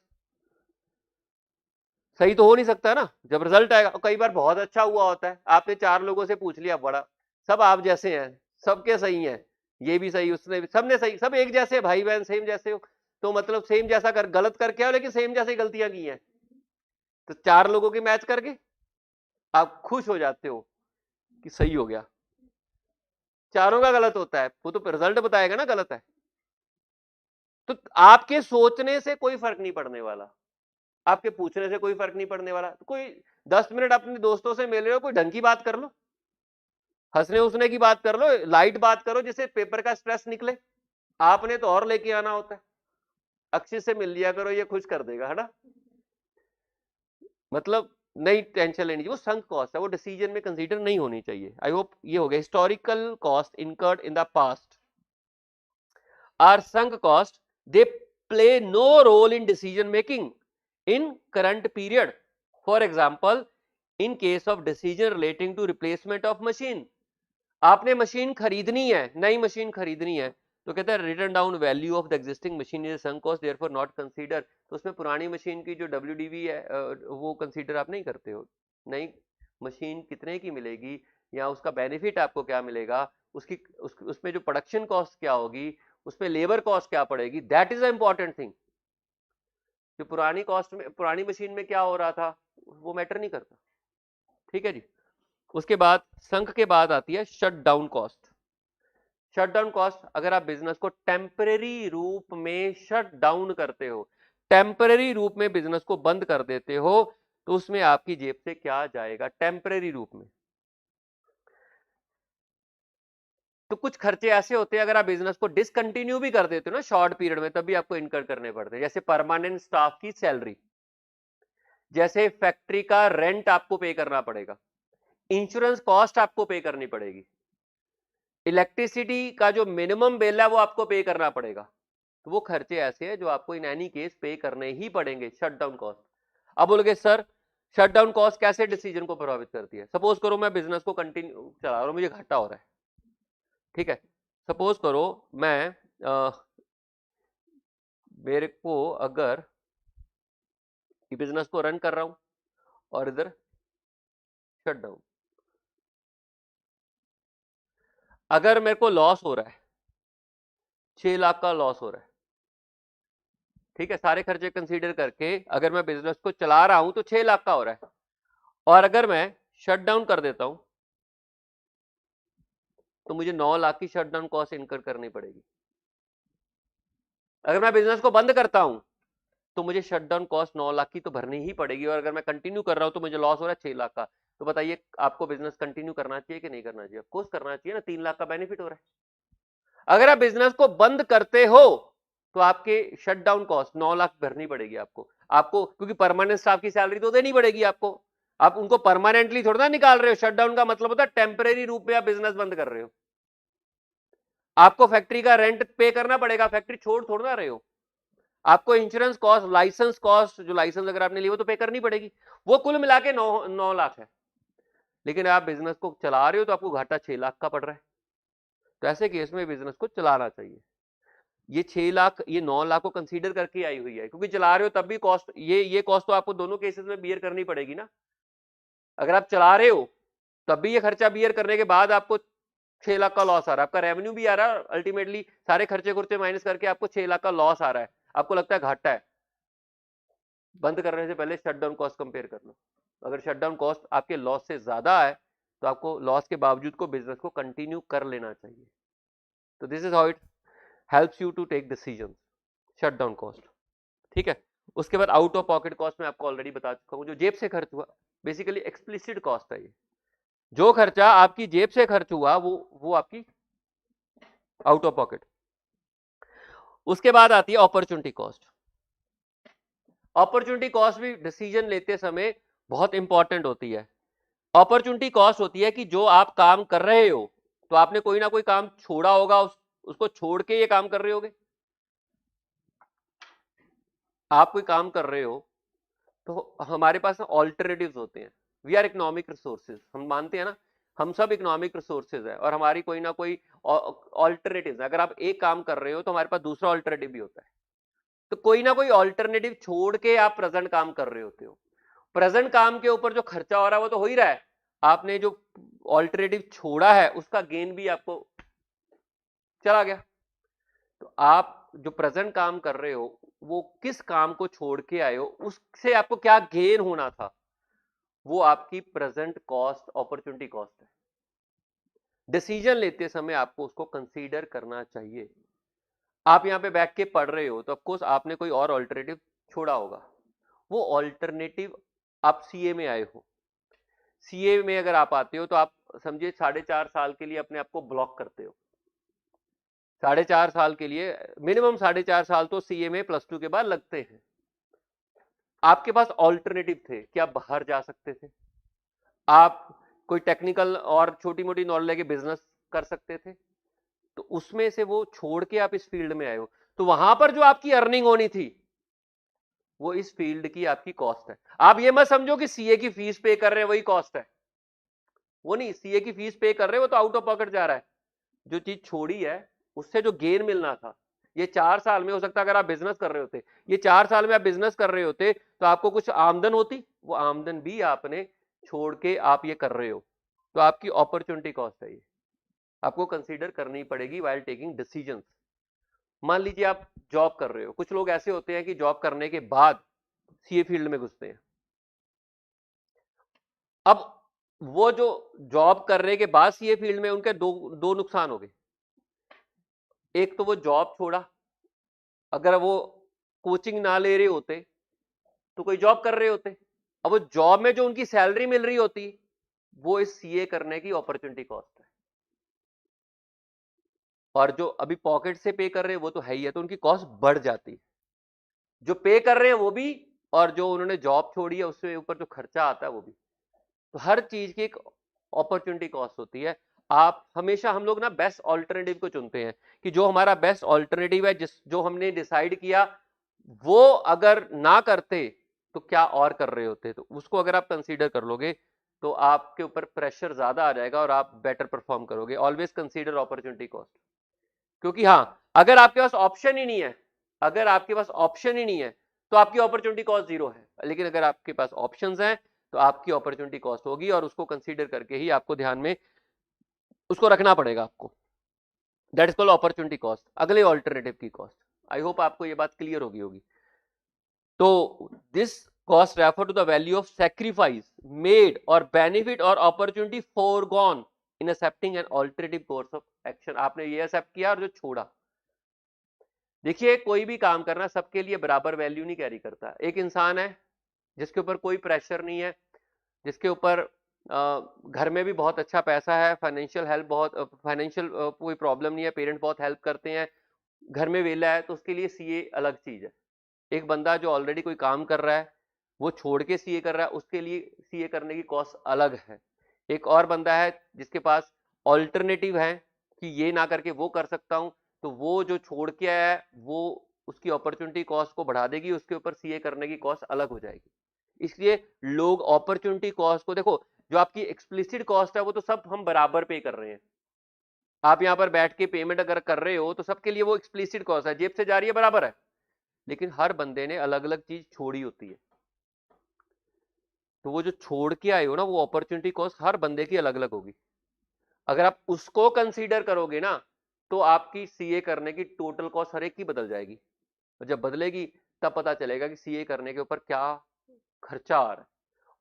सही तो हो नहीं सकता ना जब रिजल्ट आएगा। कई बार बहुत अच्छा हुआ होता है, आपने 4 लोगों से पूछ लिया, बड़ा सब आप जैसे हैं, सबके सही हैं, ये भी सही, उसने भी, सबने सही, सब एक जैसे भाई बहन सेम जैसे हो, तो मतलब सेम जैसा गलत करके आओ लेकिन सेम जैसे गलतियां की हैं, तो 4 लोगों की मैच करके आप खुश हो जाते हो कि सही हो गया। चारों का गलत होता है, वो तो रिजल्ट बताएगा ना गलत है। तो आपके सोचने से कोई फर्क नहीं पड़ने वाला, आपके पूछने से कोई फर्क नहीं पड़ने वाला। तो कोई 10 मिनट अपने दोस्तों से मिल रहे हो, कोई ढंग की बात कर लो, हंसने उसने की बात कर लो, लाइट बात करो जिससे पेपर का स्ट्रेस निकले। आपने तो और लेके आना होता है। अक्षय से मिल लिया करो, ये खुश कर देगा, है ना। मतलब नहीं टेंशन लेनी चाहिए, वो संक कॉस्ट है, वो डिसीजन में कंसीडर नहीं होनी चाहिए। आई होप ये हो गया। Historical cost incurred in the past are sunk cost, they play no role in decision making in current period. For example, in case of decision relating to replacement of machine, आपने machine खरीदनी है, नई machine खरीदनी है, तो कहता है written down value of the existing machine is sunk cost therefore not consider. तो उसमें पुरानी मशीन की जो WDV है वो कंसीडर आप नहीं करते हो। नई मशीन कितने की मिलेगी या उसका बेनिफिट आपको क्या मिलेगा, उसमें जो प्रोडक्शन कॉस्ट क्या होगी, उसमें लेबर कॉस्ट क्या पड़ेगी, that is a important thing. जो पुरानी कॉस्ट में, पुरानी मशीन में क्या हो रहा था वो मैटर नहीं करता। ठीक है जी। उसके बाद संक के बाद आती है shut down cost. Shut down cost, अगर आप बिजनेस को टेम्परेरी रूप में शट डाउन करते हो, टेम्परेरी रूप में बिजनेस को बंद कर देते हो, तो उसमें आपकी जेब से क्या जाएगा टेम्परेरी रूप में। तो कुछ खर्चे ऐसे होते हैं, अगर आप बिजनेस को डिसकंटिन्यू भी कर देते हो ना शॉर्ट पीरियड में, तब भी आपको इनकर करने पड़ते हैं। जैसे परमानेंट स्टाफ की सैलरी, जैसे फैक्ट्री का रेंट आपको पे करना पड़ेगा, इंश्योरेंस कॉस्ट आपको पे करनी पड़ेगी, इलेक्ट्रिसिटी का जो मिनिमम बिल है वो आपको पे करना पड़ेगा। तो वो खर्चे ऐसे हैं जो आपको इन एनी केस पे करने ही पड़ेंगे, शटडाउन कॉस्ट। अब बोलोगे सर शटडाउन कॉस्ट कैसे डिसीजन को प्रभावित करती है। सपोज करो मैं बिजनेस को कंटिन्यू चला रहा हूं, मुझे घाटा हो रहा है, ठीक है। सपोज करो मैं मेरे को अगर बिजनेस को रन कर रहा हूं और इधर शटडाउन, अगर मेरे को लॉस हो रहा है, 6 लाख का लॉस हो रहा है, ठीक है, सारे खर्चे कंसीडर करके अगर मैं बिजनेस को चला रहा हूं तो 6 लाख का हो रहा है, और अगर मैं शट डाउन कर देता हूं तो मुझे 9 लाख की शटडाउन कॉस्ट इनकर करनी पड़ेगी। अगर मैं बिजनेस को बंद करता हूं तो मुझे शटडाउन कॉस्ट 9 लाख की तो भरनी ही पड़ेगी, और अगर मैं कंटिन्यू कर रहा हूं तो मुझे लॉस हो रहा है 6 लाख का। तो बताइए आपको बिजनेस कंटिन्यू करना चाहिए कि नहीं करना चाहिए। ऑफकोर्स करना चाहिए ना, 3 लाख का बेनिफिट हो रहा है। अगर आप बिजनेस को बंद करते हो तो आपके शटडाउन कॉस्ट 9 लाख भरनी पड़ेगी आपको क्योंकि परमानेंट स्टाफ की सैलरी तो देनी पड़ेगी आपको। आप उनको परमानेंटली थोड़ा ना निकाल रहे हो, शटडाउन का मतलब होता है टेम्परेरी रूप में आप बिजनेस बंद कर रहे हो। आपको फैक्ट्री का रेंट पे करना पड़ेगा, फैक्ट्री छोड़ थोड़ा ना रहे हो। आपको इंश्योरेंस कॉस्ट, लाइसेंस कॉस्ट, जो लाइसेंस अगर आपने लिया वो तो पे करनी पड़ेगी। वो कुल मिला के 9 लाख है। लेकिन आप बिजनेस को चला रहे हो तो आपको घाटा 6 लाख का पड़ रहा है। तो ऐसे केस में बिजनेस को चलाना चाहिए। ये 6 लाख, ये 9 लाख को कंसीडर करके आई हुई है, क्योंकि चला रहे हो तब भी कॉस्ट, ये कॉस्ट तो आपको दोनों केसेस में बियर करनी पड़ेगी ना। अगर आप चला रहे हो तब भी ये खर्चा बियर करने के बाद आपको 6 लाख का लॉस आ रहा है, आपका रेवेन्यू भी आ रहा है, अल्टीमेटली सारे खर्चे खुर्चे माइनस करके आपको 6 लाख का लॉस आ रहा है, आपको लगता है घाटा है। बंद करने से पहले शटडाउन कॉस्ट कंपेयर कर लो। अगर शटडाउन कॉस्ट आपके लॉस से ज्यादा है तो आपको लॉस के बावजूद को बिजनेस को कंटिन्यू कर लेना चाहिए। तो this is how it helps you to take decision, shutdown cost. ठीक है। उसके बाद आउट ऑफ पॉकेट कॉस्ट में आपको ऑलरेडी बता चुका हूं, जो जेब से खर्च हुआ, बेसिकली एक्सप्लिसिट कॉस्ट है ये। जो खर्चा आपकी जेब से खर्च हुआ वो आपकी आउट ऑफ पॉकेट। उसके बाद आती है अपॉर्चुनिटी कॉस्ट। अपॉर्चुनिटी कॉस्ट भी डिसीजन लेते समय बहुत इंपॉर्टेंट होती है। अपॉर्चुनिटी कॉस्ट होती है कि जो आप काम कर रहे हो, तो आपने कोई ना कोई काम छोड़ा होगा, उसको छोड़ के ये काम कर रहे होगे। आप कोई काम कर रहे हो तो हमारे पास ऑल्टरनेटिव्स होते हैं। वी आर इकोनॉमिक रिसोर्सेज, हम मानते हैं ना, हम सब इकोनॉमिक रिसोर्सेज है और हमारी कोई ना कोई ऑल्टरनेटिव है। अगर आप एक काम कर रहे हो तो हमारे पास दूसरा ऑल्टरनेटिव भी होता है। तो कोई ना कोई ऑल्टरनेटिव छोड़ के आप प्रेजेंट काम कर रहे होते हो। प्रेजेंट काम के ऊपर जो खर्चा हो रहा है वो तो हो ही रहा है, आपने जो ऑल्टरनेटिव छोड़ा है उसका गेन भी आपको चला गया। तो आप जो प्रेजेंट काम कर रहे हो वो किस काम को छोड़ के आए हो, उससे आपको क्या गेन होना था, वो आपकी प्रेजेंट कॉस्ट, अपॉर्चुनिटी कॉस्ट है। डिसीजन लेते समय आपको उसको कंसीडर करना चाहिए। आप यहाँ पे बैठ के पढ़ रहे हो तो ऑफकोर्स आपने कोई और ऑल्टरनेटिव छोड़ा होगा, वो ऑल्टरनेटिव आप सीए में आए हो। सीए में अगर आप आते हो तो आप समझिए 4.5 साल के लिए अपने आप को ब्लॉक करते हो। 4.5 साल के लिए मिनिमम 4.5 साल तो सीए में +2 के बाद लगते हैं। आपके पास ऑल्टरनेटिव थे कि आप बाहर जा सकते थे, आप कोई टेक्निकल और छोटी मोटी नॉलेज लेके बिजनेस कर सकते थे, तो उसमें से वो छोड़ के आप इस फील्ड में आए हो, तो वहां पर जो आपकी अर्निंग होनी थी वो इस फील्ड की आपकी कॉस्ट है। आप ये मत समझो कि सीए की फीस पे कर रहे हैं वही कॉस्ट है, वो नहीं। सीए की फीस पे कर रहे हो तो आउट ऑफ पॉकेट जा रहा है, जो चीज छोड़ी है उससे जो गेन मिलना था। ये 4 साल में हो सकता है अगर आप बिजनेस कर रहे होते, ये 4 साल में आप बिजनेस कर रहे होते तो आपको कुछ आमदन होती, वो आमदन भी आपने छोड़ के आप ये कर रहे हो, तो आपकी अपॉर्चुनिटी कॉस्ट है, ये आपको कंसीडर करनी पड़ेगी व्हाइल टेकिंग डिसीजंस। मान लीजिए आप जॉब कर रहे हो, कुछ लोग ऐसे होते हैं कि जॉब करने के बाद सीए फील्ड में घुसते हैं। अब वो जो जॉब करने के बाद सीए फील्ड में उनके दो नुकसान हो गए। एक तो वो जॉब छोड़ा, अगर वो कोचिंग ना ले रहे होते तो कोई जॉब कर रहे होते। अब वो जॉब में जो उनकी सैलरी मिल रही होती वो इस सीए करने की अपॉर्चुनिटी कॉस्ट है, और जो अभी पॉकेट से पे कर रहे हैं वो तो है ही है, तो उनकी कॉस्ट बढ़ जाती है। जो पे कर रहे हैं वो भी, और जो उन्होंने जॉब छोड़ी है उससे ऊपर जो खर्चा आता है वो भी। तो हर चीज की एक अपॉर्चुनिटी कॉस्ट होती है। आप हमेशा, हम लोग ना बेस्ट ऑल्टरनेटिव को चुनते हैं कि जो हमारा बेस्ट ऑल्टरनेटिव है, जो हमने डिसाइड किया वो अगर ना करते तो क्या और कर रहे होते, तो उसको अगर आप कंसीडर कर लोगे तो आपके ऊपर प्रेशर ज्यादा आ जाएगा और आप बेटर परफॉर्म करोगे। ऑलवेज कंसीडर अपॉर्चुनिटी कॉस्ट, क्योंकि हाँ, अगर आपके पास ऑप्शन ही नहीं है, अगर आपके पास ऑप्शन ही नहीं है तो आपकी अपॉर्चुनिटी कॉस्ट 0 है, लेकिन अगर आपके पास ऑप्शंस हैं तो आपकी अपॉर्चुनिटी कॉस्ट होगी, और उसको कंसीडर करके ही आपको ध्यान में उसको रखना पड़ेगा आपको। That is called opportunity cost. अगले ऑल्टरनेटिव की कॉस्ट, आई होप आपको ये बात क्लियर होगी। तो this cost refer to the value of sacrifice made और बेनिफिट और opportunity forgone in accepting an alternative course of action. आपने ये एक्सेप्ट किया और जो छोड़ा। देखिए, कोई भी काम करना सबके लिए बराबर वैल्यू नहीं कैरी करता। एक इंसान है जिसके ऊपर कोई प्रेशर नहीं है, जिसके ऊपर घर में भी बहुत अच्छा पैसा है, फाइनेंशियल हेल्प बहुत, फाइनेंशियल कोई प्रॉब्लम नहीं है, पेरेंट बहुत हेल्प करते हैं, घर में वेला है, तो उसके लिए सीए अलग चीज है। एक बंदा जो ऑलरेडी कोई काम कर रहा है वो छोड़ के सीए कर रहा है, उसके लिए सीए करने की कॉस्ट अलग है। एक और बंदा है जिसके पास ऑल्टरनेटिव है कि ये ना करके वो कर सकता हूं, तो वो जो छोड़ के आया है वो उसकी अपॉर्चुनिटी कॉस्ट को बढ़ा देगी, उसके ऊपर सीए करने की कॉस्ट अलग हो जाएगी। इसलिए लोग अपॉर्चुनिटी कॉस्ट को देखो, जो आपकी एक्सप्लिसिट कॉस्ट है वो तो सब हम बराबर पे कर रहे हैं। आप यहां पर बैठ के पेमेंट अगर कर रहे हो तो सबके लिए वो एक्सप्लिसिट कॉस्ट है, जेब से जा रही है, बराबर है। लेकिन हर बंदे ने अलग अलग चीज छोड़ी होती है, तो वो जो छोड़ के आए हो ना, वो अपॉर्चुनिटी कॉस्ट हर बंदे की अलग अलग होगी। अगर आप उसको कंसीडर करोगे ना तो आपकी सीए करने की टोटल कॉस्ट हर एक की बदल जाएगी, और जब बदलेगी तब पता चलेगा कि सीए करने के ऊपर क्या खर्चा आ रहा है,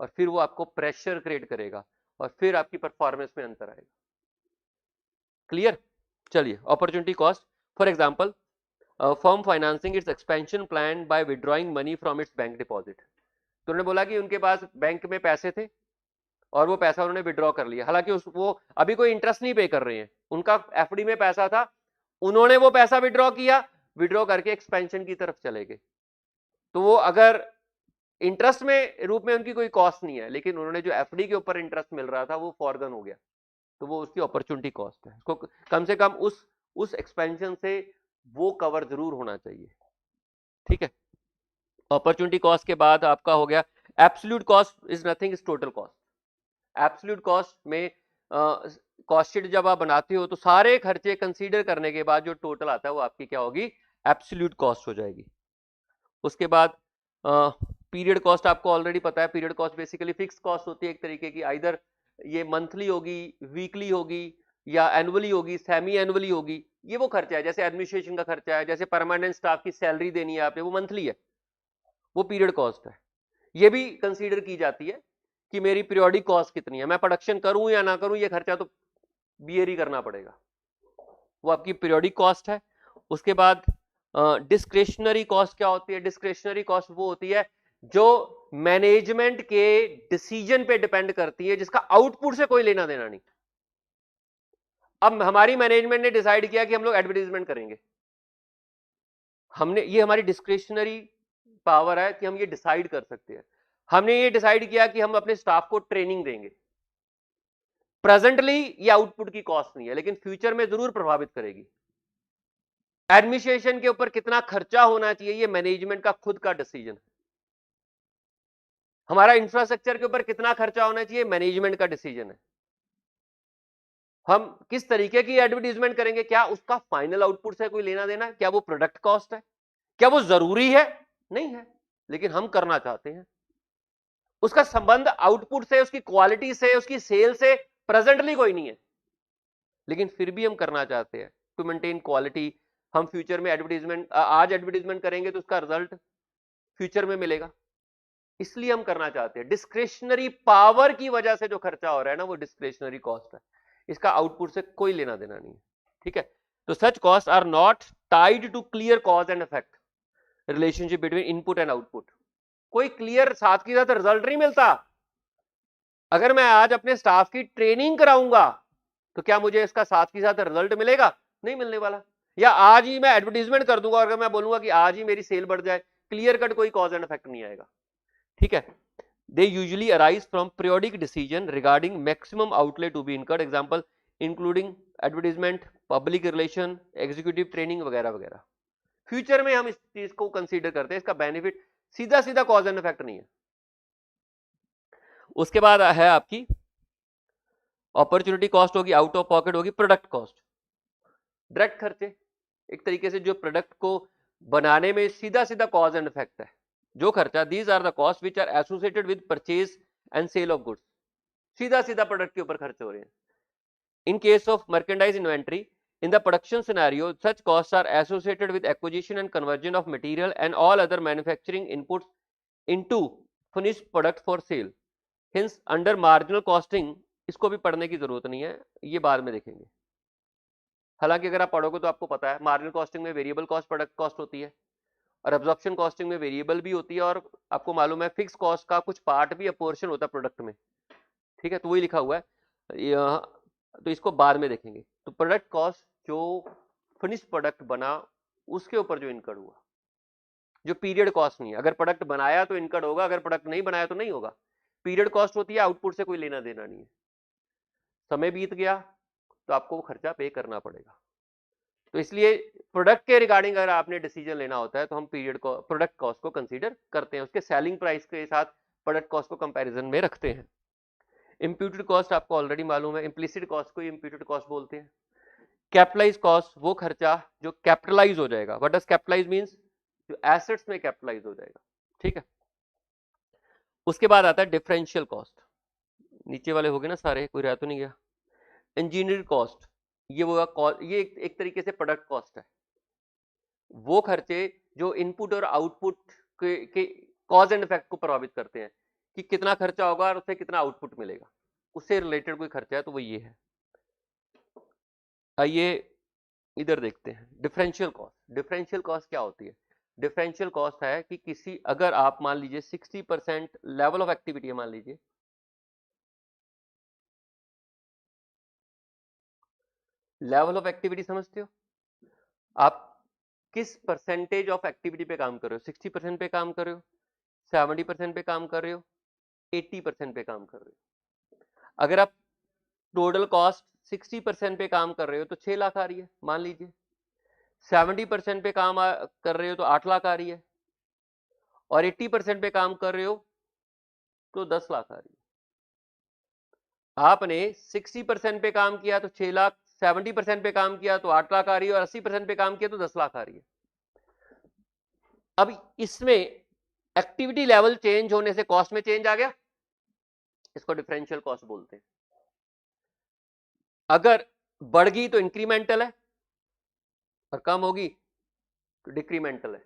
और फिर वो आपको प्रेशर क्रिएट करेगा और फिर आपकी परफॉर्मेंस में अंतर आएगा। क्लियर? चलिए, opportunity cost. For example, firm financing its expansion plan by withdrawing money from its bank deposit. तो उन्होंने बोला कि उनके पास बैंक में पैसे थे और वो पैसा उन्होंने विड्रॉ कर लिया, हालांकि वो अभी कोई इंटरेस्ट नहीं पे कर रहे हैं, उनका एफडी में पैसा था, उन्होंने वो पैसा विड्रॉ किया, विड्रॉ करके एक्सपेंशन की तरफ चले गए। तो वो अगर इंटरेस्ट में रूप में उनकी कोई कॉस्ट नहीं है, लेकिन उन्होंने जो एफडी के ऊपर इंटरेस्ट मिल रहा था वो फॉरगन हो गया, तो वो उसकी अपॉर्चुनिटी कॉस्ट है। उसको कम से कम उस एक्सपेंशन से वो कवर जरूर होना चाहिए। ठीक है, अपॉर्चुनिटी कॉस्ट के बाद आपका हो गया absolute cost is nothing, is total cost. Absolute cost में कॉस्ट शीट जब आप बनाते हो तो सारे खर्चे कंसीडर करने के बाद जो टोटल आता है वो आपकी क्या होगी, एब्सोल्यूट कॉस्ट हो जाएगी। उसके बाद पीरियड कॉस्ट आपको ऑलरेडी पता है। Period cost basically fix cost होती है एक तरीके की, आइदर ये मंथली होगी, वीकली होगी, या एनुअली होगी, सेमी एनुअली होगी। ये वो खर्चा है, जैसे एडमिनिस्ट्रेशन का खर्चा है, जैसे परमानेंट स्टाफ की सैलरी देनी है आपने, वो मंथली है, वो पीरियड कॉस्ट है। ये भी कंसीडर की जाती है कि मेरी पीरियोडिक कॉस्ट कितनी है, मैं प्रोडक्शन करूं या ना करूं, ये खर्चा तो बियर ही करना पड़ेगा, वो आपकी पीरियोडिक कॉस्ट है। उसके बाद डिस्क्रिशनरी कॉस्ट क्या होती है? डिस्क्रिशनरी कॉस्ट वो होती है जो मैनेजमेंट के डिसीजन पे डिपेंड करती है, जिसका आउटपुट से कोई लेना देना नहीं। अब हमारी मैनेजमेंट ने डिसाइड किया कि हम लोग एडवर्टाइजमेंट करेंगे, हमने, ये हमारी डिस्क्रिशनरी पावर है कि हम ये डिसाइड कर सकते हैं। हमने ये डिसाइड किया कि हम अपने स्टाफ को ट्रेनिंग देंगे। प्रेजेंटली ये आउटपुट की कॉस्ट नहीं है, लेकिन फ्यूचर में जरूर प्रभावित करेगी। एडमिनिस्ट्रेशन के ऊपर कितना खर्चा होना चाहिए, ये मैनेजमेंट का खुद का डिसीजन है। हमारा इंफ्रास्ट्रक्चर के ऊपर कितना खर्चा होना चाहिए, मैनेजमेंट का डिसीजन है। हम किस तरीके की एडवर्टीजमेंट करेंगे, क्या उसका फाइनल आउटपुट से कोई लेना देना है? क्या वो प्रोडक्ट कॉस्ट है? क्या वो जरूरी है? नहीं है, लेकिन हम करना चाहते हैं। उसका संबंध आउटपुट से, उसकी क्वालिटी से, उसकी सेल से प्रेजेंटली कोई नहीं है, लेकिन फिर भी हम करना चाहते हैं टू मेंटेन क्वालिटी। हम फ्यूचर में एडवर्टीजमेंट, आज एडवर्टीजमेंट करेंगे तो उसका रिजल्ट फ्यूचर में मिलेगा, इसलिए हम करना चाहते हैं। डिस्क्रिशनरी पावर की वजह से जो खर्चा हो रहा है ना, वो डिस्क्रिशनरी कॉस्ट है, इसका आउटपुट से कोई लेना देना नहीं है। ठीक है, तो such cost are not tied to clear cause and effect relationship between input and output. कोई क्लियर साथ के साथ रिजल्ट नहीं मिलता। अगर मैं आज अपने स्टाफ की ट्रेनिंग कराऊंगा तो क्या मुझे इसका साथ के साथ रिजल्ट मिलेगा? नहीं मिलने वाला। या आज ही मैं एडवर्टीजमेंट कर दूंगा और अगर मैं बोलूंगा कि आज ही मेरी सेल बढ़ जाए, क्लियर कट कोई कॉज एंड इफेक्ट नहीं आएगा। ठीक है, they usually arise from periodic decision regarding maximum outlay to be incurred, example including advertisement, public relation, executive training वगैरह वगैरह। फ्यूचर में हम इस चीज को कंसीडर करते हैं, इसका बेनिफिट सीधा सीधा कॉज एंड इफेक्ट नहीं है। उसके बाद है आपकी अपॉर्चुनिटी कॉस्ट होगी, आउट ऑफ पॉकेट होगी, प्रोडक्ट कॉस्ट, डायरेक्ट खर्चे, एक तरीके से जो प्रोडक्ट को बनाने में सीधा सीधा कॉज एंड इफेक्ट है, जो खर्चा, these are the cost which are associated with purchase and sale of goods, सीधा सीधा प्रोडक्ट के ऊपर खर्च हो रहे हैं। In case of merchandise inventory, in the production scenario, such costs are associated with acquisition and conversion of material and all other manufacturing inputs into finished product for sale. Hence, under marginal costing, इसको भी पढ़ने की जरूरत नहीं है, ये बाद में देखेंगे। हालांकि अगर आप पढ़ोगे तो आपको पता है मार्जिनल कॉस्टिंग में वेरिएबल कॉस्ट प्रोडक्ट कॉस्ट होती है और एब्जॉर्प्शन कॉस्टिंग में वेरिएबल भी होती है, और आपको मालूम है फिक्स कॉस्ट का कुछ पार्ट भी अपोर्शन होता है प्रोडक्ट में। ठीक है, तो वही लिखा हुआ है, तो इसको बाद में देखेंगे। तो प्रोडक्ट कॉस्ट जो फिनिश प्रोडक्ट बना उसके ऊपर जो इनकर्ड हुआ, जो पीरियड कॉस्ट नहीं है। अगर प्रोडक्ट बनाया तो इनकर्ड होगा, अगर प्रोडक्ट नहीं बनाया तो नहीं होगा। पीरियड कॉस्ट होती है, आउटपुट से कोई लेना देना नहीं है। समय बीत गया तो आपको वो खर्चा पे करना पड़ेगा। तो इसलिए प्रोडक्ट के रिगार्डिंग अगर आपने डिसीजन लेना होता है तो हम पीरियड को, प्रोडक्ट कॉस्ट को कंसीडर करते हैं, उसके सेलिंग प्राइस के साथ प्रोडक्ट कॉस्ट को कंपैरिजन में रखते हैं। इंप्यूटेड कॉस्ट आपको ऑलरेडी मालूम है, इंप्लिसिट कॉस्ट को इंप्यूटेड कॉस्ट बोलते हैं। कैपिटलाइज कॉस्ट वो खर्चा जो कैपिटलाइज हो जाएगा। What does capitalise means? जो एसेट्स में कैपिटलाइज हो जाएगा। ठीक है, उसके बाद आता है डिफरेंशियल कॉस्ट, नीचे वाले हो गए ना सारे, कोई रह तो नहीं गया। इंजीनियर कॉस्ट, ये वो ये एक तरीके से प्रोडक्ट कॉस्ट है। वो खर्चे जो इनपुट और आउटपुट के कॉज एंड इफेक्ट को प्रभावित करते हैं, कि कितना खर्चा होगा और उससे कितना आउटपुट मिलेगा, उससे रिलेटेड कोई खर्चा है तो वो ये है। आइए इधर देखते हैं डिफरेंशियल कॉस्ट। डिफरेंशियल कॉस्ट क्या होती है? डिफरेंशियल कॉस्ट है कि किसी, अगर आप मान लीजिए 60% लेवल ऑफ एक्टिविटी है, मान लीजिए लेवल ऑफ एक्टिविटी समझते हो आप? किस परसेंटेज ऑफ एक्टिविटी पे काम कर रहे हो? 60% पे काम कर रहे हो, 70% पे काम कर रहे हो, 80% पे काम कर रहे हो? अगर आप टोटल कॉस्ट 60% पे काम कर रहे हो तो 6 लाख आ रही है मान लीजिए, 70% पे काम कर रहे हो तो 8 लाख आ रही है, और 80% पे काम कर रहे हो तो 10 लाख आ रही है। आपने 60% पे काम किया तो 6 लाख, 70% पे काम किया तो 8 लाख आ रही है, और 80% पे काम किया तो 10 लाख आ रही है। अब इसमें एक्टिविटी लेवल चेंज होने से कॉस्ट में चेंज आ गया, इसको डिफरेंशियल कॉस्ट बोलते हैं। अगर बढ़ गई तो इंक्रीमेंटल है और कम होगी तो डिक्रीमेंटल है।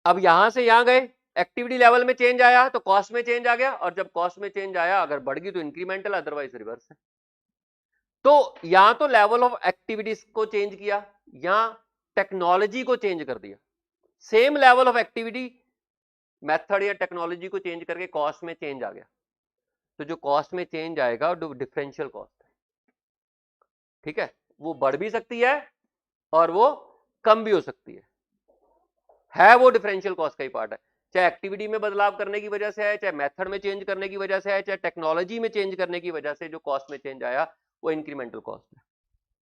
अब यहां से यहां गए, एक्टिविटी लेवल में चेंज आया तो कॉस्ट में चेंज आ गया, और जब कॉस्ट में चेंज आया अगर बढ़ गई तो इंक्रीमेंटल, अदरवाइज रिवर्स है। तो यहां तो लेवल ऑफ एक्टिविटीज को चेंज किया, यहां टेक्नोलॉजी को चेंज कर दिया। Same level of activity, method या टेक्नोलॉजी को चेंज करके कॉस्ट में चेंज आ गया। तो जो कॉस्ट में चेंज आएगा वो डिफरेंशियल कॉस्ट है, ठीक है, वो बढ़ भी सकती है और वो कम भी हो सकती है वो डिफरेंशियल कॉस्ट का ही पार्ट है। चाहे एक्टिविटी में बदलाव करने की वजह से है, चाहे मेथड में चेंज करने की वजह से है, चाहे टेक्नोलॉजी में चेंज करने की वजह से जो कॉस्ट में चेंज आया वो इंक्रीमेंटल कॉस्ट है,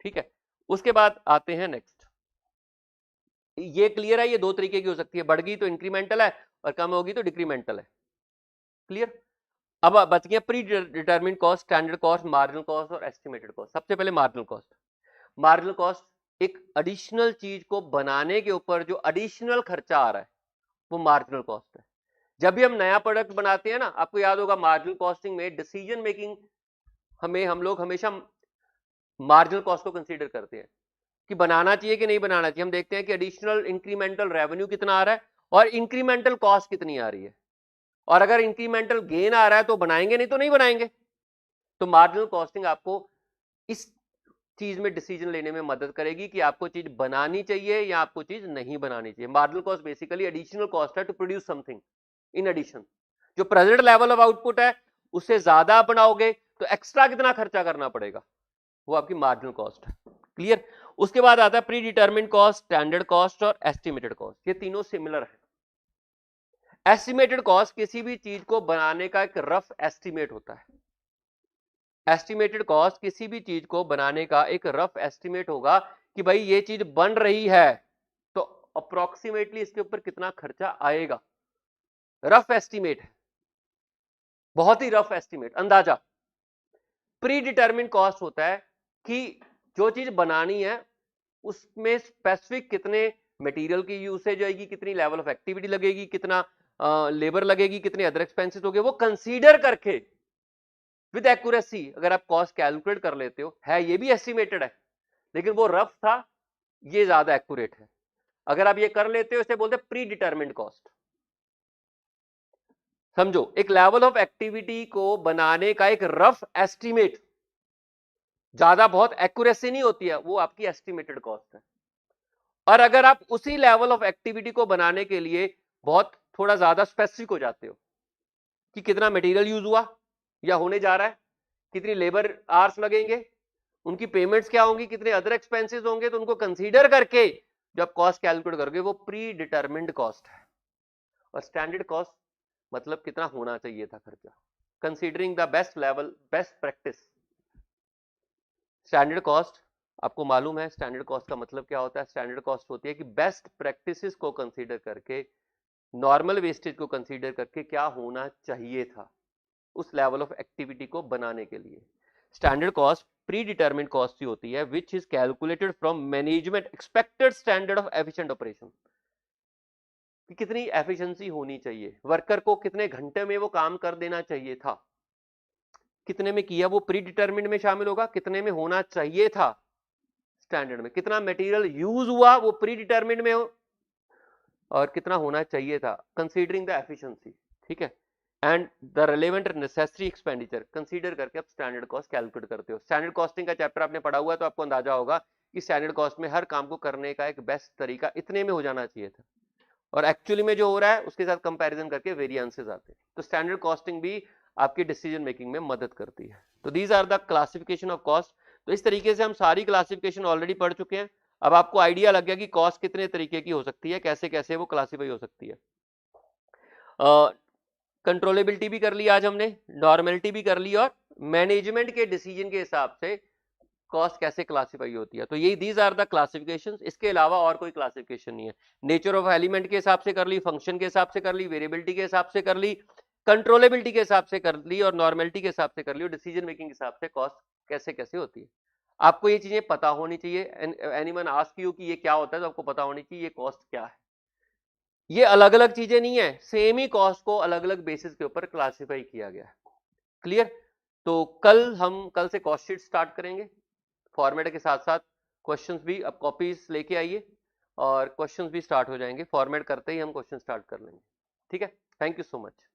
ठीक है। उसके बाद आते हैं नेक्स्ट, ये क्लियर है, ये दो तरीके की हो सकती है, बढ़ गई तो इंक्रीमेंटल है और कम होगी तो डिक्रीमेंटल है, क्लियर। अब बच गया pre determined cost, standard cost, marginal cost और एस्टिमेटेड कॉस्ट। सबसे पहले मार्जिनल कॉस्ट। मार्जिनल कॉस्ट एक एडिशनल चीज को बनाने के ऊपर जो एडिशनल खर्चा आ रहा है वो मार्जिनल कॉस्ट है। जब भी हम नया प्रोडक्ट बनाते हैं ना, आपको याद होगा मार्जिनल कॉस्टिंग में डिसीजन मेकिंग हम लोग हमेशा मार्जिनल कॉस्ट को कंसीडर करते हैं कि बनाना चाहिए कि नहीं बनाना चाहिए। हम देखते हैं कि एडिशनल इंक्रीमेंटल रेवेन्यू कितना आ रहा है और इंक्रीमेंटल कॉस्ट कितनी आ रही है, और अगर इंक्रीमेंटल गेन आ रहा है तो बनाएंगे, नहीं तो नहीं बनाएंगे। तो मार्जिनल कॉस्टिंग आपको इस चीज में डिसीजन लेने में मदद करेगी कि आपको चीज बनानी चाहिए या आपको चीज नहीं बनानी चाहिए। Marginal cost basically additional cost है to produce something in addition. जो प्रेजेंट लेवल ऑफ आउटपुट है उससे ज्यादा बनाओगे तो एक्स्ट्रा कितना खर्चा करना पड़ेगा, वो आपकी मार्जिनल कॉस्ट है, क्लियर। उसके बाद आता है pre determined cost, standard cost और एस्टिमेटेड कॉस्ट। ये तीनों सिमिलर है। एस्टिमेटेड कॉस्ट किसी भी चीज को बनाने का एक रफ एस्टिमेट होता है। एस्टिमेटेड कॉस्ट किसी भी चीज को बनाने का एक रफ एस्टिमेट होगा कि भाई ये चीज बन रही है तो अप्रोक्सीमेटली इसके ऊपर कितना खर्चा आएगा। रफ एस्टिमेट है, बहुत ही रफ एस्टिमेट, अंदाजा। प्री डिटरमिन्ड कॉस्ट होता है कि जो चीज बनानी है उसमें स्पेसिफिक कितने मटेरियल की यूसेज आएगी, कितनी लेवल ऑफ एक्टिविटी लगेगी, कितना लेबर लगेगी, कितने अदर एक्सपेंसेस होंगे, वो कंसीडर करके विद एक्यूरेसी अगर आप कॉस्ट कैलकुलेट कर लेते हो, है ये भी एस्टिमेटेड है लेकिन वो रफ था, ये ज्यादा एक्यूरेट है। अगर आप ये कर लेते हो इसे बोलते हैं प्री डिटरमिन्ड कॉस्ट। समझो, एक लेवल ऑफ एक्टिविटी को बनाने का एक रफ एस्टिमेट, ज्यादा बहुत एक्यूरेसी नहीं होती है, वो आपकी एस्टिमेटेड कॉस्ट है। और अगर आप उसी लेवल ऑफ एक्टिविटी को बनाने के लिए बहुत थोड़ा ज्यादा स्पेसिफिक हो जाते हो कि कितना मटेरियल यूज हुआ या होने जा रहा है, कितनी लेबर आवर्स लगेंगे, उनकी पेमेंट्स क्या होंगी, कितने अदर एक्सपेंसेस होंगे, तो उनको कंसीडर करके जब कॉस्ट कैलकुलेट करोगे वो प्री डिटरमिन्ड कॉस्ट है। और स्टैंडर्ड कॉस्ट मतलब कितना होना चाहिए था खर्चा, considering the best level, best practice. Standard cost आपको मालूम है स्टैंडर्ड कॉस्ट का मतलब क्या होता है। स्टैंडर्ड कॉस्ट होती है कि बेस्ट प्रैक्टिसेस को कंसीडर करके, नॉर्मल वेस्टेज को कंसीडर करके क्या होना चाहिए था उस लेवल ऑफ एक्टिविटी को बनाने के लिए। Standard cost predetermined cost ही होती है which is calculated from management expected standard of efficient operation, कि कितनी एफिशिएंसी होनी चाहिए, वर्कर को कितने घंटे में वो काम कर देना चाहिए था, कितने में किया वो प्री डिटरमिन्ड में शामिल होगा, कितने में होना चाहिए था स्टैंडर्ड में, कितना मटेरियल यूज हुआ वो प्री डिटरमिन्ड में हो, और कितना होना चाहिए था कंसीडरिंग द एफिशिएंसी, ठीक है, and the relevant necessary expenditure consider करके आप स्टैंडर्ड कॉस्ट कैलकुलेट करते हो। स्टैंडर्ड कॉस्टिंग का चैप्टर आपने पढ़ा हुआ है तो आपको अंदाजा होगा कि स्टैंडर्ड कॉस्ट में हर काम को करने का एक बेस्ट तरीका इतने में हो जाना चाहिए था, और एक्चुअली में जो हो रहा है उसके साथ कंपैरिजन करके वेरिएंसेस आते हैं। तो स्टैंडर्ड कॉस्टिंग भी आपकी डिसीजन मेकिंग में मदद करती है। तो these are the classification of cost. तो इस तरीके से हम सारी क्लासिफिकेशन ऑलरेडी पढ़ चुके हैं। अब आपको आइडिया लग गया कि कॉस्ट कितने तरीके की हो सकती है, कैसे कैसे वो क्लासीफाई हो सकती है। कंट्रोलेबिलिटी भी कर ली आज हमने, नॉर्मेलिटी भी कर ली, और मैनेजमेंट के डिसीजन के हिसाब से कॉस्ट कैसे क्लासिफाई होती है। तो ये दीज आर द क्लासिफिकेशंस, इसके अलावा और कोई क्लासिफिकेशन नहीं है। नेचर ऑफ एलिमेंट के हिसाब से कर ली, फंक्शन के हिसाब से कर ली, वेरिएबिलिटी के हिसाब से कर ली, कंट्रोलेबिलिटी के हिसाब से कर ली, और नॉर्मेलिटी के हिसाब से कर ली, और डिसीजन मेकिंग के हिसाब से कॉस्ट कैसे कैसे होती है। आपको ये चीजें पता होनी चाहिए। एनीवन आस्क यू कि ये क्या होता है तो आपको पता होनी चाहिए ये कॉस्ट क्या है। ये अलग अलग चीजें नहीं है, सेम ही कॉस्ट को अलग अलग बेसिस के ऊपर क्लासिफाई किया गया है, क्लियर। तो कल से कॉस्ट शीट स्टार्ट करेंगे फॉर्मेट के साथ साथ, क्वेश्चंस भी, अब कॉपीज लेके आइए और क्वेश्चंस भी स्टार्ट हो जाएंगे। फॉर्मेट करते ही हम क्वेश्चन स्टार्ट कर लेंगे। ठीक है, थैंक यू सो मच।